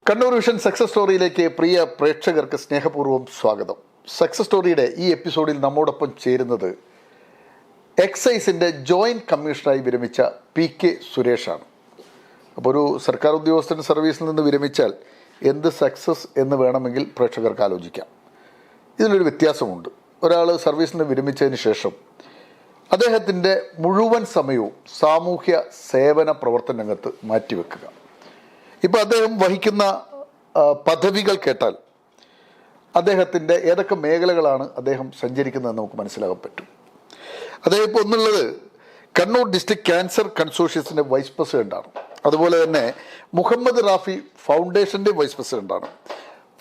Kannur vision success സ്റ്റോറിയിലേക്ക് പ്രിയ പ്രേക്ഷകർക്ക് സ്നേഹപൂർവ്വം സ്വാഗതം. സക്സസ് സ്റ്റോറിയുടെ ഈ എപ്പിസോഡിൽ നമ്മോടൊപ്പം ചേരുന്നത് എക്സൈസിൻ്റെ ജോയിൻറ്റ് കമ്മീഷണറായി വിരമിച്ച PK സുരേഷാണ്. അപ്പോൾ ഒരു സർക്കാർ ഉദ്യോഗസ്ഥൻ സർവീസിൽ നിന്ന് വിരമിച്ചാൽ എന്ത് സക്സസ് എന്ന് വേണമെങ്കിൽ പ്രേക്ഷകർക്ക് ആലോചിക്കാം. ഇതിലൊരു വ്യത്യാസമുണ്ട്. ഒരാൾ സർവീസിൽ നിന്ന് വിരമിച്ചതിന് ശേഷം അദ്ദേഹത്തിൻ്റെ മുഴുവൻ സമയവും സാമൂഹ്യ സേവന പ്രവർത്തന രംഗത്ത് മാറ്റിവെക്കുക. ഇപ്പോൾ അദ്ദേഹം വഹിക്കുന്ന പദവികൾ കേട്ടാൽ അദ്ദേഹത്തിൻ്റെ ഏതൊക്കെ മേഖലകളാണ് അദ്ദേഹം സഞ്ചരിക്കുന്നതെന്ന് നമുക്ക് മനസ്സിലാക്കാൻ പറ്റും. അദ്ദേഹം ഇപ്പോൾ ഒന്നുള്ളത് കണ്ണൂർ ഡിസ്ട്രിക്ട് ക്യാൻസർ കൺസോർഷ്യത്തിൻ്റെ വൈസ് പ്രസിഡൻ്റാണ്. അതുപോലെ തന്നെ മുഹമ്മദ് റാഫി ഫൗണ്ടേഷൻ്റെ വൈസ് പ്രസിഡൻ്റാണ്.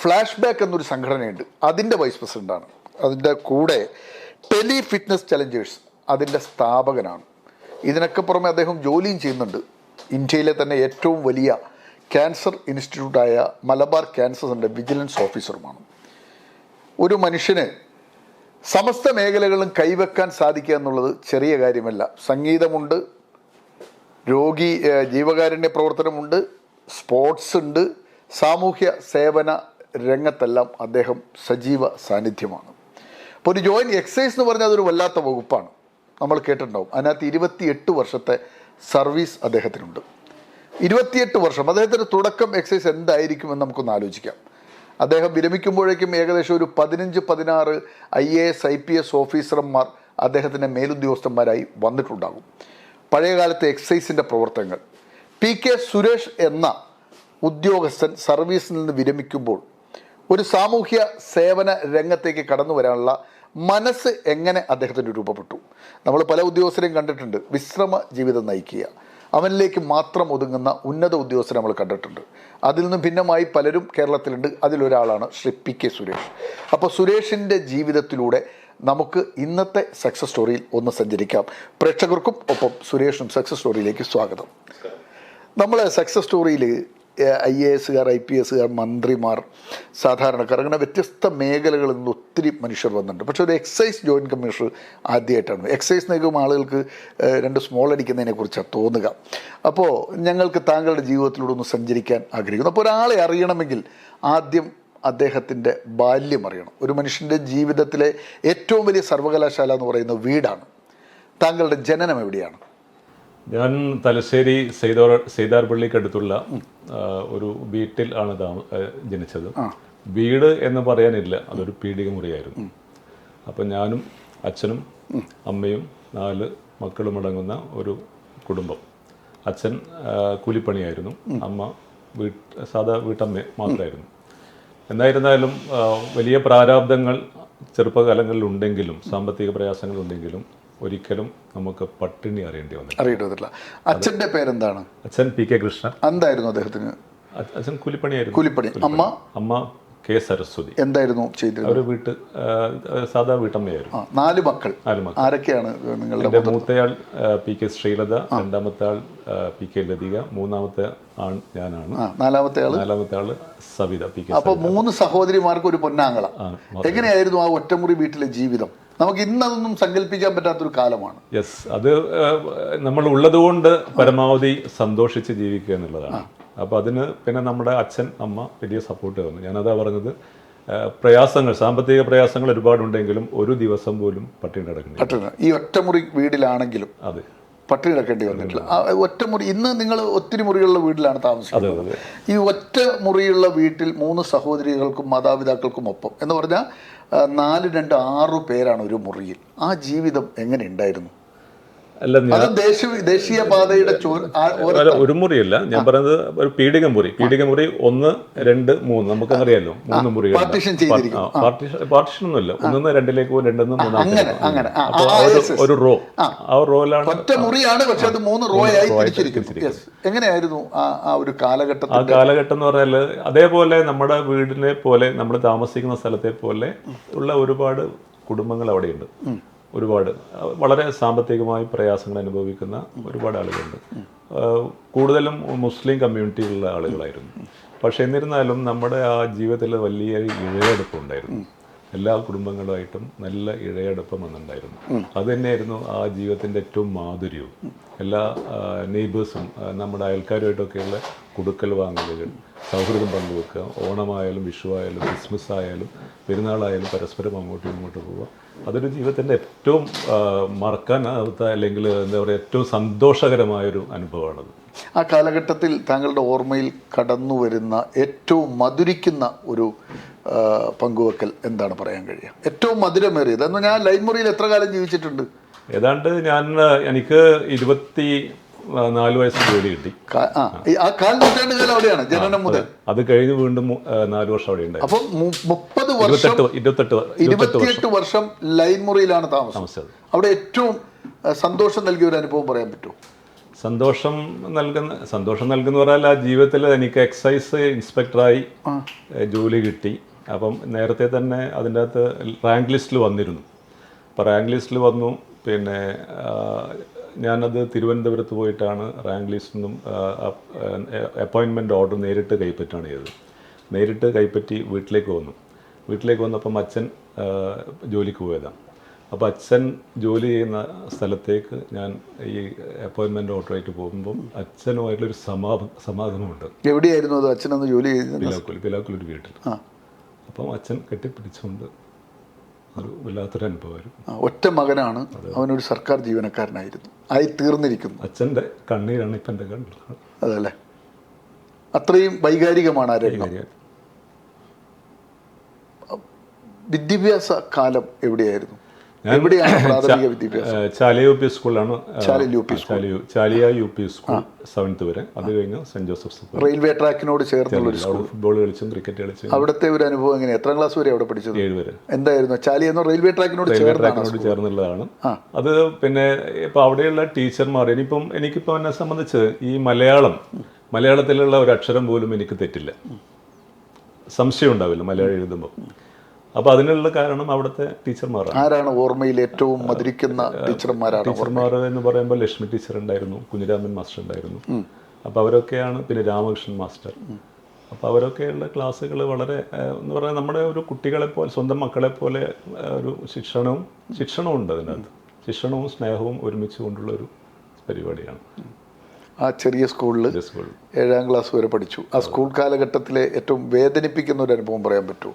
ഫ്ലാഷ് ബാക്ക് എന്നൊരു സംഘടനയുണ്ട്, അതിൻ്റെ വൈസ് പ്രസിഡൻ്റാണ്. അതിൻ്റെ കൂടെ ടെലി ഫിറ്റ്നസ് ചലഞ്ചേഴ്സ് അതിൻ്റെ സ്ഥാപകനാണ്. ഇതിനൊക്കെ പുറമെ അദ്ദേഹം ജോലിയും ചെയ്യുന്നുണ്ട്. ഇന്ത്യയിലെ തന്നെ ഏറ്റവും വലിയ ക്യാൻസർ ഇൻസ്റ്റിറ്റ്യൂട്ടായ മലബാർ ക്യാൻസർ സെൻ്റർ വിജിലൻസ് ഓഫീസറുമാണ്. ഒരു മനുഷ്യന് സമസ്ത മേഖലകളും കൈവെക്കാൻ സാധിക്കുക എന്നുള്ളത് ചെറിയ കാര്യമല്ല. സംഗീതമുണ്ട്, ജീവകാരുണ്യ പ്രവർത്തനമുണ്ട്, സ്പോർട്സ് ഉണ്ട്, സാമൂഹ്യ സേവന രംഗത്തെല്ലാം അദ്ദേഹം സജീവ സാന്നിധ്യമാണ്. അപ്പോൾ ഒരു ജോയിൻറ്റ് എക്സൈസ് എന്ന് പറഞ്ഞാൽ അതൊരു വല്ലാത്ത വകുപ്പാണ്, നമ്മൾ കേട്ടിട്ടുണ്ടാവും. അതിനകത്ത് 28 വർഷത്തെ സർവീസ് അദ്ദേഹത്തിനുണ്ട്. 28 വർഷം. അദ്ദേഹത്തിൻ്റെ തുടക്കം എക്സൈസ് എന്തായിരിക്കുമെന്ന് നമുക്കൊന്ന് ആലോചിക്കാം. അദ്ദേഹം വിരമിക്കുമ്പോഴേക്കും ഏകദേശം ഒരു 15-16 IAS IPS ഓഫീസർമാർ അദ്ദേഹത്തിൻ്റെ മേലുദ്യോഗസ്ഥന്മാരായി വന്നിട്ടുണ്ടാകും. പഴയകാലത്തെ എക്സൈസിൻ്റെ പ്രവർത്തനങ്ങൾ. PK സുരേഷ് എന്ന ഉദ്യോഗസ്ഥൻ സർവീസിൽ നിന്ന് വിരമിക്കുമ്പോൾ ഒരു സാമൂഹ്യ സേവന രംഗത്തേക്ക് കടന്നു വരാനുള്ള മനസ്സ് എങ്ങനെ അദ്ദേഹത്തിന് രൂപപ്പെട്ടു? നമ്മൾ പല ഉദ്യോഗസ്ഥരെയും കണ്ടിട്ടുണ്ട്, വിശ്രമ ജീവിതം നയിക്കുക, അവനിലേക്ക് മാത്രം ഒതുങ്ങുന്ന ഉന്നത ഉദ്യോഗസ്ഥരെ നമ്മൾ കണ്ടിട്ടുണ്ട്. അതിൽ നിന്നും ഭിന്നമായി പലരും കേരളത്തിലുണ്ട്. അതിലൊരാളാണ് ശ്രീ PK സുരേഷ്. അപ്പോൾ സുരേഷിൻ്റെ ജീവിതത്തിലൂടെ നമുക്ക് ഇന്നത്തെ സക്സസ് സ്റ്റോറിയിൽ ഒന്ന് സഞ്ചരിക്കാം. പ്രേക്ഷകർക്കും ഒപ്പം സുരേഷിനും സക്സസ് സ്റ്റോറിയിലേക്ക് സ്വാഗതം. നമ്മൾ സക്സസ് സ്റ്റോറിയിൽ IAS IPS മന്ത്രിമാർ, സാധാരണക്കാർ, അങ്ങനെ വ്യത്യസ്ത മേഖലകളിൽ നിന്ന് ഒത്തിരി മനുഷ്യർ വന്നിട്ടുണ്ട്. പക്ഷേ ഒരു എക്സൈസ് ജോയിൻറ്റ് കമ്മീഷണർ ആദ്യമായിട്ടാണ്. എക്സൈസ് നയിക്കുമ്പോൾ ആളുകൾക്ക് 2 സ്മോൾ അടിക്കുന്നതിനെ കുറിച്ചാണ് തോന്നുക. അപ്പോൾ ഞങ്ങൾക്ക് താങ്കളുടെ ജീവിതത്തിലൂടെ ഒന്ന് സഞ്ചരിക്കാൻ ആഗ്രഹിക്കുന്നു. അപ്പോൾ ഒരാളെ അറിയണമെങ്കിൽ ആദ്യം അദ്ദേഹത്തിൻ്റെ ബാല്യം അറിയണം. ഒരു മനുഷ്യൻ്റെ ജീവിതത്തിലെ ഏറ്റവും വലിയ സർവകലാശാല എന്ന് പറയുന്നത് വീടാണ്. താങ്കളുടെ ജനനം എവിടെയാണ്? ഞാൻ തലശ്ശേരി സൈതാർപള്ളിക്കടുത്തുള്ള ഒരു വീട്ടിൽ ആണ് ജനിച്ചത്. വീട് എന്ന് പറയാനില്ല, അതൊരു പീഡിക മുറിയായിരുന്നു. അപ്പം ഞാനും അച്ഛനും അമ്മയും 4 മക്കളും അടങ്ങുന്ന ഒരു കുടുംബം. അച്ഛൻ കൂലിപ്പണിയായിരുന്നു, അമ്മ സാധാ വീട്ടമ്മ മാത്രമായിരുന്നു. എന്തായിരുന്നാലും വലിയ പ്രാരാബ്ദങ്ങൾ ചെറുപ്പകാലങ്ങളിലുണ്ടെങ്കിലും സാമ്പത്തിക പ്രയാസങ്ങളുണ്ടെങ്കിലും ഒരിക്കലും നമുക്ക് പട്ടിണി അറിയേണ്ടില്ല. അച്ഛൻ്റെ പേരെന്താണ്? അച്ഛൻ PK കൃഷ്ണൻ. എന്തായിരുന്നു അദ്ദേഹത്തിന്? അച്ഛൻ കൂലിപ്പണിയായിരുന്നു. കൂലിപ്പണി. അമ്മ K സരസ്വതി. എന്തായിരുന്നു ചെയ്തിരുന്നത്? ഒരു സാധാ വീട്ടമ്മയായിരുന്നു. 4 മക്കൾ. ആരൊക്കെയാണ് നിങ്ങളുടെ? മൂത്തയാൾ PK ശ്രീലത, രണ്ടാമത്തെ ആൾ PK ലതിക, മൂന്നാമത്തെ ആൾ ഞാനാണ്, നാലാമത്തെ ആള് സവിത PK. അപ്പോൾ 3 സഹോദരിമാർക്ക് ഒരു പൊന്നാങ്ങള. എങ്ങനെയായിരുന്നു ആ ഒറ്റമുറി വീട്ടിലെ ജീവിതം? നമുക്ക് ഇന്നതൊന്നും സങ്കല്പിക്കാൻ പറ്റാത്തൊരു കാലമാണ്. യെസ്, അത് നമ്മൾ ഉള്ളതുകൊണ്ട് പരമാവധി സന്തോഷിച്ച് ജീവിക്കുക എന്നുള്ളതാണ്. അപ്പോൾ അതിന് പിന്നെ നമ്മുടെ അച്ഛൻ അമ്മ വലിയ സപ്പോർട്ട് തന്നു. ഞാനതാ പറഞ്ഞത്, സാമ്പത്തിക പ്രയാസങ്ങൾ ഒരുപാടുണ്ടെങ്കിലും ഒരു ദിവസം പോലും പട്ടിണി കിടക്കുന്നില്ല. ഈ ഒറ്റമുറി വീടിലാണെങ്കിലും അതെ, പട്ടിണി കിടക്കേണ്ടി വന്നിട്ടില്ല. ഒറ്റമുറി, ഇന്ന് നിങ്ങൾ ഒത്തിരി മുറികളുള്ള വീട്ടിലാണ് താമസിക്കുന്നത്. ഈ ഒറ്റ മുറിയുള്ള വീട്ടിൽ 3 സഹോദരികൾക്കും മാതാപിതാക്കൾക്കും ഒപ്പം എന്ന് പറഞ്ഞാൽ 4, 2, 6 പേരാണ് ഒരു മുറിയിൽ. ആ ജീവിതം എങ്ങനെ ഉണ്ടായിരുന്നു? ദേശീയ പാതയുടെ ഒരു മുറിയല്ല ഞാൻ പറയുന്നത്, ഒരു പീഡിക മുറി. 1, 2, 3 നമുക്കറിയാലോ, 3 മുറികൾ. പാർട്ടീഷൻ ഒന്നുമില്ല, 1 2ലേക്ക് പോകും, 2 3 ഒരു റോ. ആ റോയിലാണ് ഒറ്റ മുറിയാണ്, പക്ഷെ അത് 3 റോ ആയി തിരിച്ചിരിക്കുന്നു. എങ്ങനെയായിരുന്നു ആ ഒരു കാലഘട്ടം? ആ കാലഘട്ടം എന്ന് പറഞ്ഞാൽ അതേപോലെ നമ്മുടെ വീടിനെ പോലെ, നമ്മൾ താമസിക്കുന്ന സ്ഥലത്തെ പോലെ ഉള്ള ഒരുപാട് കുടുംബങ്ങൾ അവിടെയുണ്ട്. ഒരുപാട് വളരെ സാമ്പത്തികമായി പ്രയാസങ്ങൾ അനുഭവിക്കുന്ന ഒരുപാട് ആളുകളുണ്ട്. കൂടുതലും മുസ്ലിം കമ്മ്യൂണിറ്റിയിലുള്ള ആളുകളായിരുന്നു. പക്ഷെ എന്നിരുന്നാലും നമ്മുടെ ആ ജീവിതത്തിൽ വലിയ ഇഴയെടുപ്പുണ്ടായിരുന്നു. എല്ലാ കുടുംബങ്ങളുമായിട്ടും നല്ല ഇഴയടുപ്പം വന്നിട്ടുണ്ടായിരുന്നു. അത് തന്നെയായിരുന്നു ആ ജീവിതത്തിൻ്റെ ഏറ്റവും മാധുര്യവും. എല്ലാ നെയ്ബേഴ്സും നമ്മുടെ അയൽക്കാരുമായിട്ടൊക്കെയുള്ള കൊടുക്കൽ വാങ്ങലുകൾ, സൗഹൃദം പങ്കുവെക്കുക, ഓണമായാലും വിഷുവായാലും ക്രിസ്മസ് ആയാലും പെരുന്നാളായാലും പരസ്പരം അങ്ങോട്ടും ഇങ്ങോട്ടും പോവുക. അതൊരു ജീവിതത്തിൻ്റെ ഏറ്റവും മറക്കാനാവാത്ത അല്ലെങ്കിൽ എന്താ പറയുക ഏറ്റവും സന്തോഷകരമായൊരു അനുഭവമാണത്. ആ കാലഘട്ടത്തിൽ താങ്കളുടെ ഓർമ്മയിൽ കടന്നു വരുന്ന ഏറ്റവും മധുരിക്കുന്ന ഒരു പങ്കുവെക്കൽ എന്താണ് പറയാൻ കഴിയുക? ഏറ്റവും മധുരമേറിയത് എന്ന് ഞാൻ ലൈൻ മുറിയിൽ എത്ര കാലം ജീവിച്ചിട്ടുണ്ട്? ഏതാണ്ട് എനിക്ക് 24 വയസ്സ് ജോലി കിട്ടി. ആ കാൽ നൂറ്റാണ്ട് കാലം അവിടെയാണ്, ജനനം മുതൽ. അത് കഴിഞ്ഞ് വീണ്ടും 4 വർഷം അവിടെ ഉണ്ടായി. അപ്പം 30 വർഷം 28 വർഷം ലൈൻ മുറിയിലാണ് താമസിച്ചത്. അവിടെ ഏറ്റവും സന്തോഷം നൽകിയ ഒരു അനുഭവം പറയാൻ പറ്റുമോ? സന്തോഷം നൽകുന്ന പറഞ്ഞാൽ ആ ജീവിതത്തിൽ എനിക്ക് എക്സൈസ് ഇൻസ്പെക്ടറായി ജോലി കിട്ടി. അപ്പം നേരത്തെ തന്നെ അതിൻ്റെ അകത്ത് റാങ്ക് ലിസ്റ്റിൽ വന്നിരുന്നു. അപ്പോൾ റാങ്ക് ലിസ്റ്റിൽ വന്നു. പിന്നെ ഞാനത് തിരുവനന്തപുരത്ത് പോയിട്ടാണ് റാങ്ക് ലിസ്റ്റിൽ നിന്നും അപ്പോയിൻമെൻറ്റ് ഓർഡർ നേരിട്ട് കൈപ്പറ്റാണ് ചെയ്തത്. നേരിട്ട് കൈപ്പറ്റി വീട്ടിലേക്ക് വന്നപ്പം അച്ഛൻ ജോലിക്ക് പോയതാണ്. അപ്പോൾ അച്ഛൻ ജോലി ചെയ്യുന്ന സ്ഥലത്തേക്ക് ഞാൻ ഈ അപ്പോയിൻമെൻറ്റ് ഓർഡറായിട്ട് പോകുമ്പം അച്ഛനുമായിട്ടുള്ളൊരു സമാഗമമുണ്ട്. എവിടെയായിരുന്നു അത്? അച്ഛനൊന്ന് ജോലി ചെയ്തത് പിലാക്കുൽ ഒരു വീട്ടിൽ. അപ്പം അച്ഛൻ കെട്ടിപ്പിടിച്ചുകൊണ്ട് ഒരു വല്ലാത്തൊരു അനുഭവമായിരുന്നു. ഒറ്റ മകനാണ്, അവനൊരു സർക്കാർ ജീവനക്കാരനായിരുന്നു, ആയി തീർന്നിരിക്കുന്നു. അച്ഛൻ്റെ കണ്ണീരാണ് ഇപ്പം എൻ്റെ കണ്ണിൽ. അതല്ലേ, അത്രയും വൈകാരികമാണ് ആ രംഗം. വിദ്യാഭ്യാസ കാലം എവിടെയായിരുന്നു? എവിടെയാണ് പ്രാഥമിക വിദ്യാഭ്യാസം? ചാലിയ യു പി സ്കൂളിലാണ്. Chaliya U P school 7th വരെ. അത് കഴിഞ്ഞ് സെന്റ് ജോസഫ്സ്. റെയിൽവേ ട്രാക്കിനോട് ചേർന്നുള്ള ഫുട്ബോൾ കളിച്ചും ക്രിക്കറ്റ് കളിച്ചും. അവിടുത്തെ ഒരു അനുഭവം എങ്ങനെയാണ്? എത്രാം ക്ലാസ് വരെ അവിടെ പഠിച്ചത്? 7 വരെ. എന്തായിരുന്നു? ചാലിയ എന്ന റെയിൽവേ ട്രാക്കിനോട് ചേർന്നുള്ളതാണ്. അത് പിന്നെ ഇപ്പൊ അവിടെയുള്ള ടീച്ചർമാർ എനിക്കിപ്പോ എന്നെ സംബന്ധിച്ച് ഈ മലയാളത്തിലുള്ള ഒരു അക്ഷരം പോലും എനിക്ക് തെറ്റില്ല, സംശയം ഉണ്ടാവില്ല മലയാളം എഴുതുമ്പോൾ. അപ്പോൾ അതിനുള്ള കാരണം അവിടുത്തെ ടീച്ചർമാരാണ്. ആരാണ് ഓർമ്മയിൽ ഏറ്റവും മധുരിക്കുന്ന ടീച്ചർമാരാണ്? ടീച്ചർമാർ എന്ന് പറയുമ്പോൾ ലക്ഷ്മി ടീച്ചർ ഉണ്ടായിരുന്നു, കുഞ്ഞിരാമൻ മാസ്റ്റർ ഉണ്ടായിരുന്നു. അപ്പോൾ അവരൊക്കെയാണ്. പിന്നെ രാമകൃഷ്ണൻ മാസ്റ്റർ. അപ്പോൾ അവരൊക്കെയുള്ള ക്ലാസ്സുകൾ വളരെ എന്ന് പറഞ്ഞാൽ നമ്മുടെ ഒരു കുട്ടികളെ പോലെ, സ്വന്തം മക്കളെ പോലെ ഒരു ശിക്ഷണവും ഉണ്ട് അതിനകത്ത്. ശിക്ഷണവും സ്നേഹവും ഒരുമിച്ച് കൊണ്ടുള്ള ഒരു പരിപാടിയാണ്. ആ ചെറിയ സ്കൂളിൽ 7ാം ക്ലാസ് വരെ പഠിച്ചു. ആ സ്കൂൾ കാലഘട്ടത്തിലെ ഏറ്റവും വേദനിപ്പിക്കുന്ന ഒരു അനുഭവം പറയാൻ പറ്റുമോ?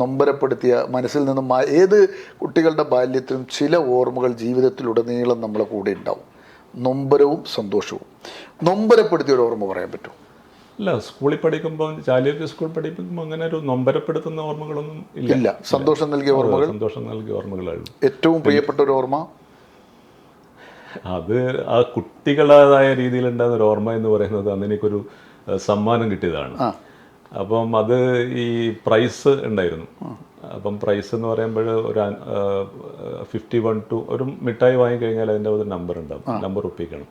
നൊമ്പരപ്പെടുത്തിയ, മനസ്സിൽ നിന്നും ഏത് കുട്ടികളുടെ ബാല്യത്തിലും ചില ഓർമ്മകൾ ജീവിതത്തിലുടനീളം നമ്മളെ കൂടെ ഉണ്ടാവും. നൊമ്പരവും സന്തോഷവും. നൊമ്പരപ്പെടുത്തിയ ഒരു ഓർമ്മ പറയാൻ പറ്റുമോ? ഇല്ല, സ്കൂളിൽ പഠിക്കുമ്പോൾ, ചാലിയ സ്കൂൾ പഠിക്കുമ്പോൾ അങ്ങനെ ഒരു നൊമ്പരപ്പെടുത്തുന്ന ഓർമ്മകളൊന്നും ഇല്ല. സന്തോഷം നൽകിയ ഓർമ്മകളായിരുന്നു. ഏറ്റവും പ്രിയപ്പെട്ട ഒരു ഓർമ്മ അത് ആ കുട്ടികളായ രീതിയിലുണ്ടാകുന്ന ഒരു ഓർമ്മ എന്ന് പറയുന്നത് അന്ന് എനിക്കൊരു സമ്മാനം കിട്ടിയതാണ്. അപ്പം അത് ഈ പ്രൈസ് ഉണ്ടായിരുന്നു. അപ്പം പ്രൈസ് എന്ന് പറയുമ്പോൾ ഒരു 51 to ഒരു മിഠായി വാങ്ങിക്കഴിഞ്ഞാൽ അതിൻ്റെ ഒരു നമ്പർ ഉണ്ടാവും, നമ്പർ ഒപ്പിക്കണം.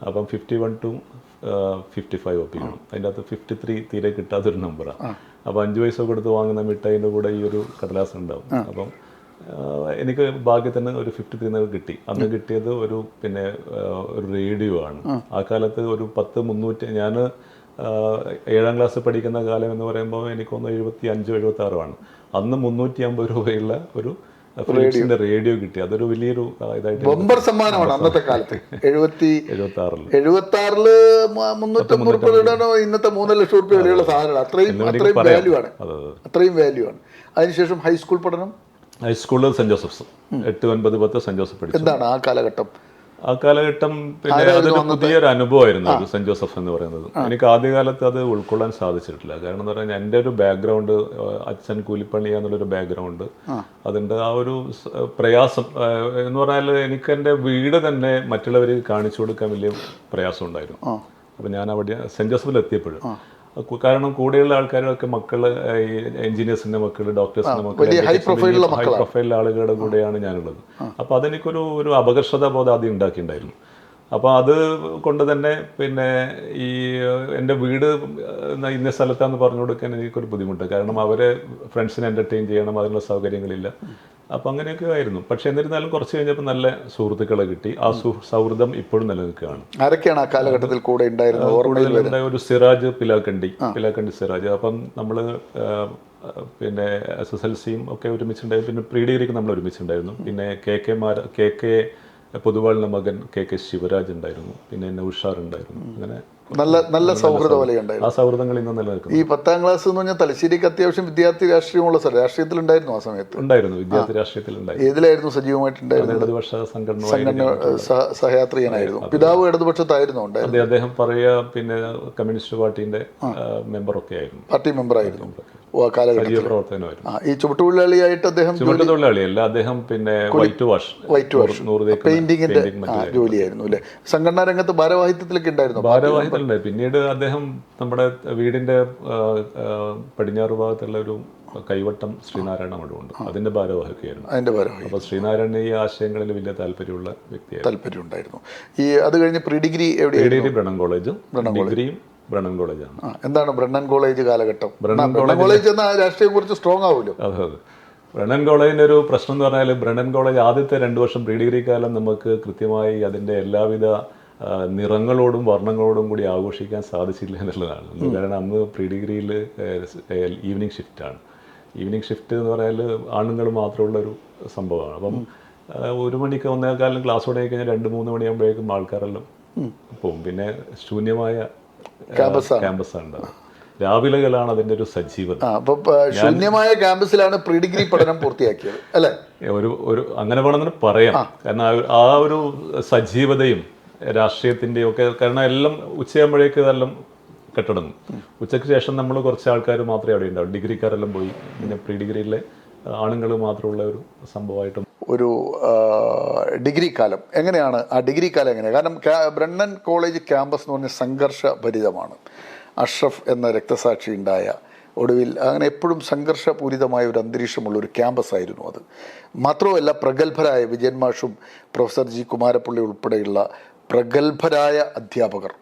അപ്പം 51 to 55 ഒപ്പിക്കണം. അതിൻ്റെ അകത്ത് 53 തീരെ കിട്ടാത്തൊരു നമ്പറാണ്. അപ്പോൾ 5 പൈസ കൊടുത്ത് വാങ്ങുന്ന മിഠായിൻ്റെ കൂടെ ഈ ഒരു കടലാസ് ഉണ്ടാവും. അപ്പം എനിക്ക് ഭാഗ്യത്തിന് ഒരു 53 കിട്ടി. അന്ന് കിട്ടിയത് ഒരു റേഡിയോ ആണ്. ആ കാലത്ത് ഒരു 10-300, ഞാൻ 7ാം ക്ലാസ് പഠിക്കുന്ന കാലം എന്ന് പറയുമ്പോൾ എനിക്കൊന്ന് 75-76 ആണ്. അന്ന് 350 രൂപയുള്ള ഒരു ഫിലിപ്സിന്റെ റേഡിയോ കിട്ടി. അതൊരു വലിയൊരു ഇതായിട്ട് ബമ്പർ സമ്മാനമാണ് അന്നത്തെ കാലത്ത്. 76 350 രൂപ ഇന്നത്തെ 3 ലക്ഷം രൂപ വിലയുള്ള സാധനമാണ്. അത്രയും വാല്യൂ ആണ്. അതിനുശേഷം high school saint Joseph's 8, 9, 10 saint Joseph പഠിച്ചു. എന്താണ് ആ കാലഘട്ടം? പിന്നെ അതൊരു പുതിയൊരു അനുഭവമായിരുന്നു ഒരു സെന്റ് ജോസഫ് എന്ന് പറയുന്നത്. എനിക്ക് ആദ്യകാലത്ത് അത് ഉൾക്കൊള്ളാൻ സാധിച്ചിട്ടില്ല. കാരണം എന്ന് പറഞ്ഞാൽ എൻ്റെ ഒരു ബാക്ക്ഗ്രൗണ്ട്, അച്ഛൻ കൂലിപ്പണി എന്നുള്ളൊരു ബാക്ക്ഗ്രൗണ്ട്, അതിൻ്റെ ആ ഒരു പ്രയാസം എന്ന് പറഞ്ഞാൽ എനിക്ക് എൻ്റെ വീട് തന്നെ മറ്റുള്ളവർ കാണിച്ചു കൊടുക്കാൻ വലിയ പ്രയാസം ഉണ്ടായിരുന്നു. അപ്പം ഞാൻ അവിടെ സെന്റ് ജോസഫിൽ എത്തിയപ്പോഴും, കാരണം കൂടെയുള്ള ആൾക്കാരൊക്കെ മക്കള് എഞ്ചിനീയേഴ്സിന്റെ മക്കള്, ഡോക്ടേഴ്സിന്റെ മക്കള്, ഹൈ പ്രൊഫൈൽ ആളുകളുടെ കൂടെയാണ് ഞാനുള്ളത്. അപ്പൊ അതെനിക്കൊരു അപകർഷതാ ബോധം ആദ്യം ഉണ്ടാക്കിയിട്ടുണ്ടായിരുന്നു. അപ്പോൾ അത് കൊണ്ട് തന്നെ ഈ എൻ്റെ വീട് ഇന്ന സ്ഥലത്താന്ന് പറഞ്ഞു കൊടുക്കാൻ എനിക്കൊരു ബുദ്ധിമുട്ട്. കാരണം അവരെ ഫ്രണ്ട്സിനെ എൻ്റർടൈൻ ചെയ്യണം, അതിനുള്ള സൗകര്യങ്ങളില്ല. അപ്പം അങ്ങനെയൊക്കെ ആയിരുന്നു. പക്ഷെ എന്നിരുന്നാലും കുറച്ച് കഴിഞ്ഞപ്പോൾ നല്ല സുഹൃത്തുക്കളെ കിട്ടി. ആ സൗഹൃദം ഇപ്പോഴും നിലനിൽക്കുകയാണ്. ആരൊക്കെയാണ് ആ കാലഘട്ടത്തിൽ കൂടെ ഉണ്ടായിരുന്നത്? ഒരു സിറാജ്, പിലാക്കണ്ടി സിറാജ്. അപ്പം നമ്മൾ പിന്നെ SSLCയും ഒക്കെ ഒരുമിച്ചുണ്ടായിരുന്നു. പിന്നെ പ്രീ ഡിഗ്രിക്ക് നമ്മൾ ഒരുമിച്ചുണ്ടായിരുന്നു. പിന്നെ KK പൊതുവാളിൻ്റെ മകൻ KK ശിവരാജ് ഉണ്ടായിരുന്നു. പിന്നെ നൗഷാർ ഉണ്ടായിരുന്നു. അങ്ങനെ നല്ല സൗഹൃദ വലയുണ്ടായിരുന്നു. ആ സൗഹൃദങ്ങൾ ഇന്ന് നിലനിൽക്കുന്നു. ഈ 10ാം ക്ലാസ് എന്ന് പറഞ്ഞാൽ തലശ്ശേരിക്ക് അത്യാവശ്യം വിദ്യാർത്ഥി രാഷ്ട്രീയമുള്ള സ്ഥലം. രാഷ്ട്രീയത്തിലുണ്ടായിരുന്നു ആ സമയത്ത്? ഉണ്ടായിരുന്നു, വിദ്യാർത്ഥി രാഷ്ട്രീയത്തിലുണ്ടായിരുന്നു. ഏതിലായിരുന്നു സജീവമായിട്ടുണ്ടായിരുന്നു? ഇടതുപക്ഷ സംഘടന സഹയാത്രികനായിരുന്നു. പിതാവ് ഇടതുപക്ഷത്തായിരുന്നു ഉണ്ടായിരുന്നു. അദ്ദേഹം പറയുക പിന്നെ കമ്മ്യൂണിസ്റ്റ് പാർട്ടിന്റെ മെമ്പറൊക്കെ ആയിരുന്നു, പാർട്ടി മെമ്പറായിരുന്നു കാലഘട്ടത്തിൽ. പ്രവർത്തനമായിരുന്നു. ഈ ചുമട്ടുതൊഴിലാളിയായിട്ട് അദ്ദേഹം ചുമട്ടുതൊഴിലാളിയല്ല, അദ്ദേഹം പിന്നെ വൈറ്റ് വാഷ് പെയിന്റിങ്ങിന്റെ ജോലിയായിരുന്നു അല്ലെ? സംഘടനാ രംഗത്ത് ഭാരവാഹിത്വത്തിലൊക്കെ ഉണ്ടായിരുന്നു. ഭാരവാഹിത്വമുണ്ടായി. പിന്നീട് അദ്ദേഹം നമ്മുടെ വീടിന്റെ പടിഞ്ഞാറ് ഭാഗത്തുള്ള ഒരു കൈവട്ടം ശ്രീനാരായണ മഠമുണ്ട്, അതിന്റെ ഭാരവാഹിയൊക്കെയായിരുന്നു. അപ്പോൾ ശ്രീനാരായണ ഈ ആശയങ്ങളിൽ വലിയ താല്പര്യമുള്ള വ്യക്തിയായിരുന്നു. താല്പര്യം ഉണ്ടായിരുന്നു. ഈ അത് കഴിഞ്ഞ് പ്രീ ഡിഗ്രി ഡിഗ്രി ബ്രണ്ണൻ കോളേജും ഡിഗ്രിയും ബ്രണ്ണൻ കോളേജാണ്. എന്താണ് ബ്രണ്ണൻ കോളേജ് കാലഘട്ടം? ബ്രണ്ണൻ കോളേജ് എന്ന രാഷ്ട്രീയം കുറിച്ച് സ്ട്രോങ് ആവുമല്ലോ. അതെ. ബ്രണ്ണൻ കോളേജിൻ്റെ ഒരു പ്രശ്നം എന്ന് പറഞ്ഞാൽ, ബ്രണ്ണൻ കോളേജ് ആദ്യത്തെ 2 വർഷം പ്രീ ഡിഗ്രി കാലം നമുക്ക് കൃത്യമായി അതിൻ്റെ എല്ലാവിധ നിറങ്ങളോടും വർണ്ണങ്ങളോടും കൂടി ആഘോഷിക്കാൻ സാധിച്ചില്ല എന്നുള്ളതാണ്. കാരണം അന്ന് പ്രീ ഡിഗ്രിയിൽ ഈവനിങ് ഷിഫ്റ്റാണ്. ഈവനിങ് ഷിഫ്റ്റ് എന്ന് പറഞ്ഞാൽ ആണുങ്ങൾ മാത്രമുള്ള ഒരു സംഭവമാണ്. അപ്പം 1 മണിക്ക് 1:15 ക്ലാസ് തുടങ്ങി കഴിഞ്ഞാൽ 2-3 മണിയാകുമ്പോഴേക്കും ആൾക്കാരെല്ലാം പോകും. പിന്നെ ശൂന്യമായ ക്യാമ്പസാണ് ഉണ്ടാവുക. രാവിലെകളാണ് അതിൻ്റെ ഒരു സജീവത. ശൂന്യമായ ക്യാമ്പസിലാണ് പ്രീ ഡിഗ്രി പഠനം പൂർത്തിയാക്കിയത് അല്ലേ? ഒരു അങ്ങനെ വേണമെന്ന് പറയാം. കാരണം ആ ഒരു സജീവതയും രാഷ്ട്രീയത്തിൻ്റെയും ഒക്കെ, കാരണം എല്ലാം ഉച്ചയാകുമ്പോഴേക്ക് ഇതെല്ലാം കെട്ടടങ്ങും. ഉച്ചയ്ക്ക് ശേഷം നമ്മൾ കുറച്ച് ആൾക്കാർ മാത്രമേ അവിടെ ഉണ്ടാവും. ഡിഗ്രിക്കാരെല്ലാം പോയി. പിന്നെ പ്രീ ഡിഗ്രിയിലെ ആണുങ്ങൾ മാത്രമുള്ള ഒരു സംഭവമായിട്ട് ഒരു ഡിഗ്രി കാലം എങ്ങനെയാണ്? ആ ഡിഗ്രി കാലം എങ്ങനെയാണ്? കാരണം ബ്രണ്ണൻ കോളേജ് ക്യാമ്പസ് എന്ന് പറഞ്ഞാൽ സംഘർഷഭരിതമാണ്. അഷ്റഫ് എന്ന രക്തസാക്ഷി ഉണ്ടായ ഒടുവിൽ അങ്ങനെ എപ്പോഴും സംഘർഷപൂരിതമായ ഒരു അന്തരീക്ഷമുള്ള ഒരു ക്യാമ്പസ് ആയിരുന്നു അത്. മാത്രമല്ല പ്രഗത്ഭരായ വിജയൻ മാഷും പ്രൊഫസർ G. കുമാരപ്പള്ളി ഉൾപ്പെടെയുള്ള പ്രഗത്ഭരായ അധ്യാപകർ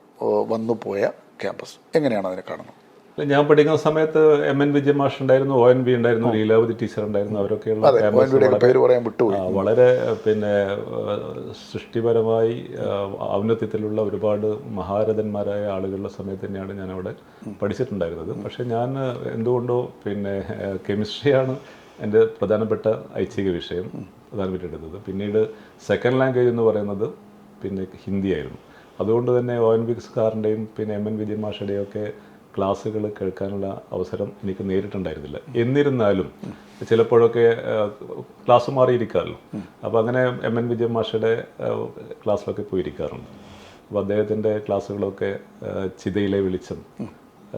വന്നുപോയ ക്യാമ്പസ്. എങ്ങനെയാണ് അതിനെ കാണുന്നത്? ഞാൻ പഠിക്കുന്ന സമയത്ത് MN വിജയൻ മാഷ് ഉണ്ടായിരുന്നു, ONV ഉണ്ടായിരുന്നു, ലീലാവതി ടീച്ചർ ഉണ്ടായിരുന്നു. അവരൊക്കെയുള്ള വളരെ പിന്നെ സൃഷ്ടിപരമായി ഔന്നത്യത്തിലുള്ള ഒരുപാട് മഹാരഥന്മാരായ ആളുകളുടെ സമയത്ത് തന്നെയാണ് ഞാൻ അവിടെ പഠിച്ചിട്ടുണ്ടായിരുന്നത്. പക്ഷേ ഞാൻ എന്തുകൊണ്ടോ പിന്നെ കെമിസ്ട്രിയാണ് എൻ്റെ പ്രധാനപ്പെട്ട ഐച്ഛിക വിഷയം പ്രധാനപ്പെട്ടെടുത്തത്. പിന്നീട് സെക്കൻഡ് ലാംഗ്വേജ് എന്ന് പറയുന്നത് പിന്നെ ഹിന്ദിയായിരുന്നു. അതുകൊണ്ട് തന്നെ ONV സാറിൻ്റെയും പിന്നെ MN വിജയൻ മാഷയുടെയും ഒക്കെ ക്ലാസ്സുകൾ കേൾക്കാനുള്ള അവസരം എനിക്ക് നേരിട്ടുണ്ടായിരുന്നില്ല. എന്നിരുന്നാലും ചിലപ്പോഴൊക്കെ ക്ലാസ് മാറിയിരിക്കാമല്ലോ. അപ്പോൾ അങ്ങനെ MN വിജയൻ മാഷയുടെ ക്ലാസ്സിലൊക്കെ പോയിരിക്കാറുണ്ട്. അപ്പോൾ അദ്ദേഹത്തിൻ്റെ ക്ലാസ്സുകളൊക്കെ ചിതയിലെ വെളിച്ചം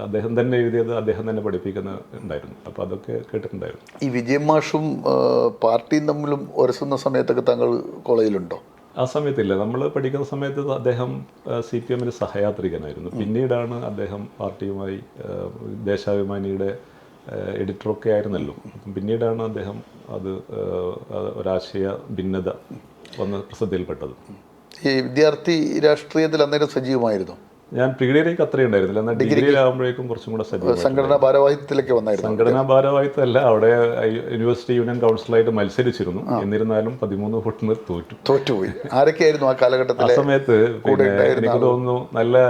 അദ്ദേഹം തന്നെ എഴുതിയത്, അദ്ദേഹം തന്നെ പഠിപ്പിക്കുന്നുണ്ടായിരുന്നു. അപ്പോൾ അതൊക്കെ കേട്ടിട്ടുണ്ടായിരുന്നു. ഈ വിജയൻ മാഷും പാർട്ടിയും തമ്മിലും ഉരസുന്ന സമയത്തൊക്കെ താങ്കൾ കോളേജിലുണ്ടോ? ആ സമയത്തില്ല. നമ്മൾ പഠിക്കുന്ന സമയത്ത് അദ്ദേഹം CPM സഹയാത്രികനായിരുന്നു. പിന്നീടാണ് അദ്ദേഹം പാർട്ടിയുമായി ദേശാഭിമാനിയുടെ എഡിറ്ററൊക്കെ ആയിരുന്നല്ലോ. പിന്നീടാണ് അദ്ദേഹം അത് ഒരാശയ ഭിന്നത വന്ന് പ്രസിദ്ധിയിൽപ്പെട്ടത്. ഈ വിദ്യാർത്ഥി രാഷ്ട്രീയത്തിൽ അന്നേരം സജീവമായിരുന്നു? ഞാൻ പ്രീ ഡിഗ്രിക്ക് അത്രയും ഉണ്ടായിരുന്നില്ല. എന്നാൽ ഡിഗ്രിയിലാകുമ്പോഴേക്കും കുറച്ചും കൂടെ സജീവം. സംഘടനാ ഭാരവാഹിത്വത്തിലേക്ക് വന്നായിരുന്നു? സംഘടനാ ഭാരവാഹിത്വമല്ല, അവിടെ യൂണിവേഴ്സിറ്റി യൂണിയൻ കൗൺസിലായിട്ട് മത്സരിച്ചിരുന്നു. എന്നിരുന്നാലും 13 വോട്ടിന് തോറ്റുപോയി. ആരൊക്കെയായിരുന്നു ആ കാലഘട്ടത്തിൽ? ആ സമയത്ത് പിന്നെ എനിക്ക് തോന്നുന്നു നല്ല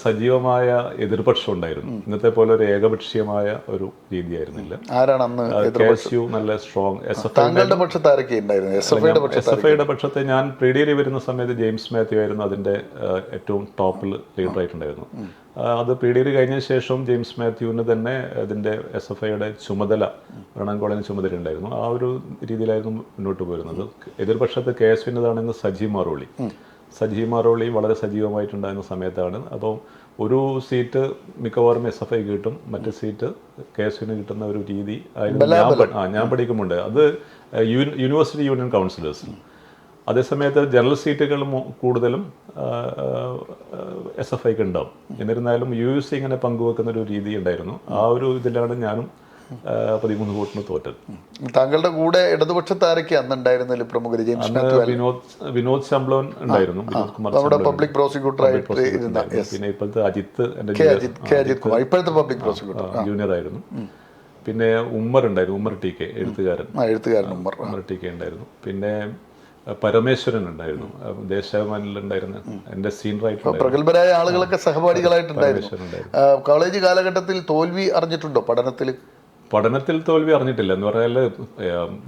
സജീവമായ എതിർപക്ഷം ഉണ്ടായിരുന്നു. ഇന്നത്തെ പോലെ ഒരു ഏകപക്ഷീയമായ ഒരു രീതിയായിരുന്നില്ല. ആരാണ് അന്ന്? KSU നല്ല സ്ട്രോങ്. താങ്കളുടെ പക്ഷത്ത് ആരൊക്കെ ഉണ്ടായിരുന്നു? SFIയുടെ പക്ഷത്തെ ഞാൻ പ്രീ ഡിഗ്രി വരുന്ന സമയത്ത് ജെയിംസ് മാത്യു ആയിരുന്നു അതിൻ്റെ ഏറ്റവും ടോപ്പിൽ ലീഡർ ആയിട്ടുണ്ടായിരുന്നു. അത് പ്രീ ഡിഗ്രി കഴിഞ്ഞ ശേഷം ജെയിംസ് മാത്യുവിന് തന്നെ അതിൻ്റെ SFIയുടെ ചുമതല, ബ്രണ്ണൻ കോളേജിന് ചുമതല ഉണ്ടായിരുന്നു. ആ ഒരു രീതിയിലായിരുന്നു മുന്നോട്ട് പോരുന്നത്. എതിർപക്ഷത്ത് KSUവിൻ്റെതാണെങ്കിൽ സജി മാറോളി വളരെ സജീവമായിട്ടുണ്ടായിരുന്ന സമയത്താണ്. അപ്പം ഒരു സീറ്റ് മിക്കവാറും SFI കിട്ടും, മറ്റു സീറ്റ് KSUവിന് കിട്ടുന്ന ഒരു രീതി ആയിരുന്നു ഞാൻ പഠിക്കുമ്പോണ്ട്. അത് യൂണിവേഴ്സിറ്റി യൂണിയൻ കൗൺസിലേഴ്സ്. അതേസമയത്ത് ജനറൽ സീറ്റുകൾ കൂടുതലും SFIക്ക് ഉണ്ടാവും. എന്നിരുന്നാലും UUC ഇങ്ങനെ പങ്കുവെക്കുന്ന ഒരു രീതി ഉണ്ടായിരുന്നു. ആ ഒരു ഇതിലാണ് ഞാനും 13 വോട്ടിന് തോറ്റത്. താങ്കളുടെ കൂടെ ഇടതുപക്ഷത്ത് ആരൊക്കെ അന്ന് ഉണ്ടായിരുന്നില്ല പ്രമുഖർ? വിനോദ് ശംബ്ലോൻ ഉണ്ടായിരുന്നു, പബ്ലിക് പ്രോസിക്യൂട്ടർ ആയിട്ട്. പിന്നെ ഇപ്പോഴത്തെ അജിത്ത് ഇപ്പോഴത്തെ പബ്ലിക് പ്രോസിക്യൂട്ടർ ജൂനിയർ ആയിരുന്നു. പിന്നെ ഉമ്മർ ഉണ്ടായിരുന്നു, ഉമ്മർ TK എഴുത്തുകാരൻ ഉമ്മർ TK ഉണ്ടായിരുന്നു. പിന്നെ പരമേശ്വരൻ ഉണ്ടായിരുന്നു, ദേശാഭിമാനിലുണ്ടായിരുന്ന എൻ്റെ സീനിയറായിട്ട്. പ്രഗത്ഭരായ ആളുകളൊക്കെ സഹപാഠികളായിട്ടുണ്ടായിരുന്നു. കോളേജ് കാലഘട്ടത്തിൽ തോൽവി അറിഞ്ഞിട്ടുണ്ടോ പഠനത്തിൽ? പഠനത്തിൽ തോൽവി അറിഞ്ഞിട്ടില്ല എന്ന് പറഞ്ഞാൽ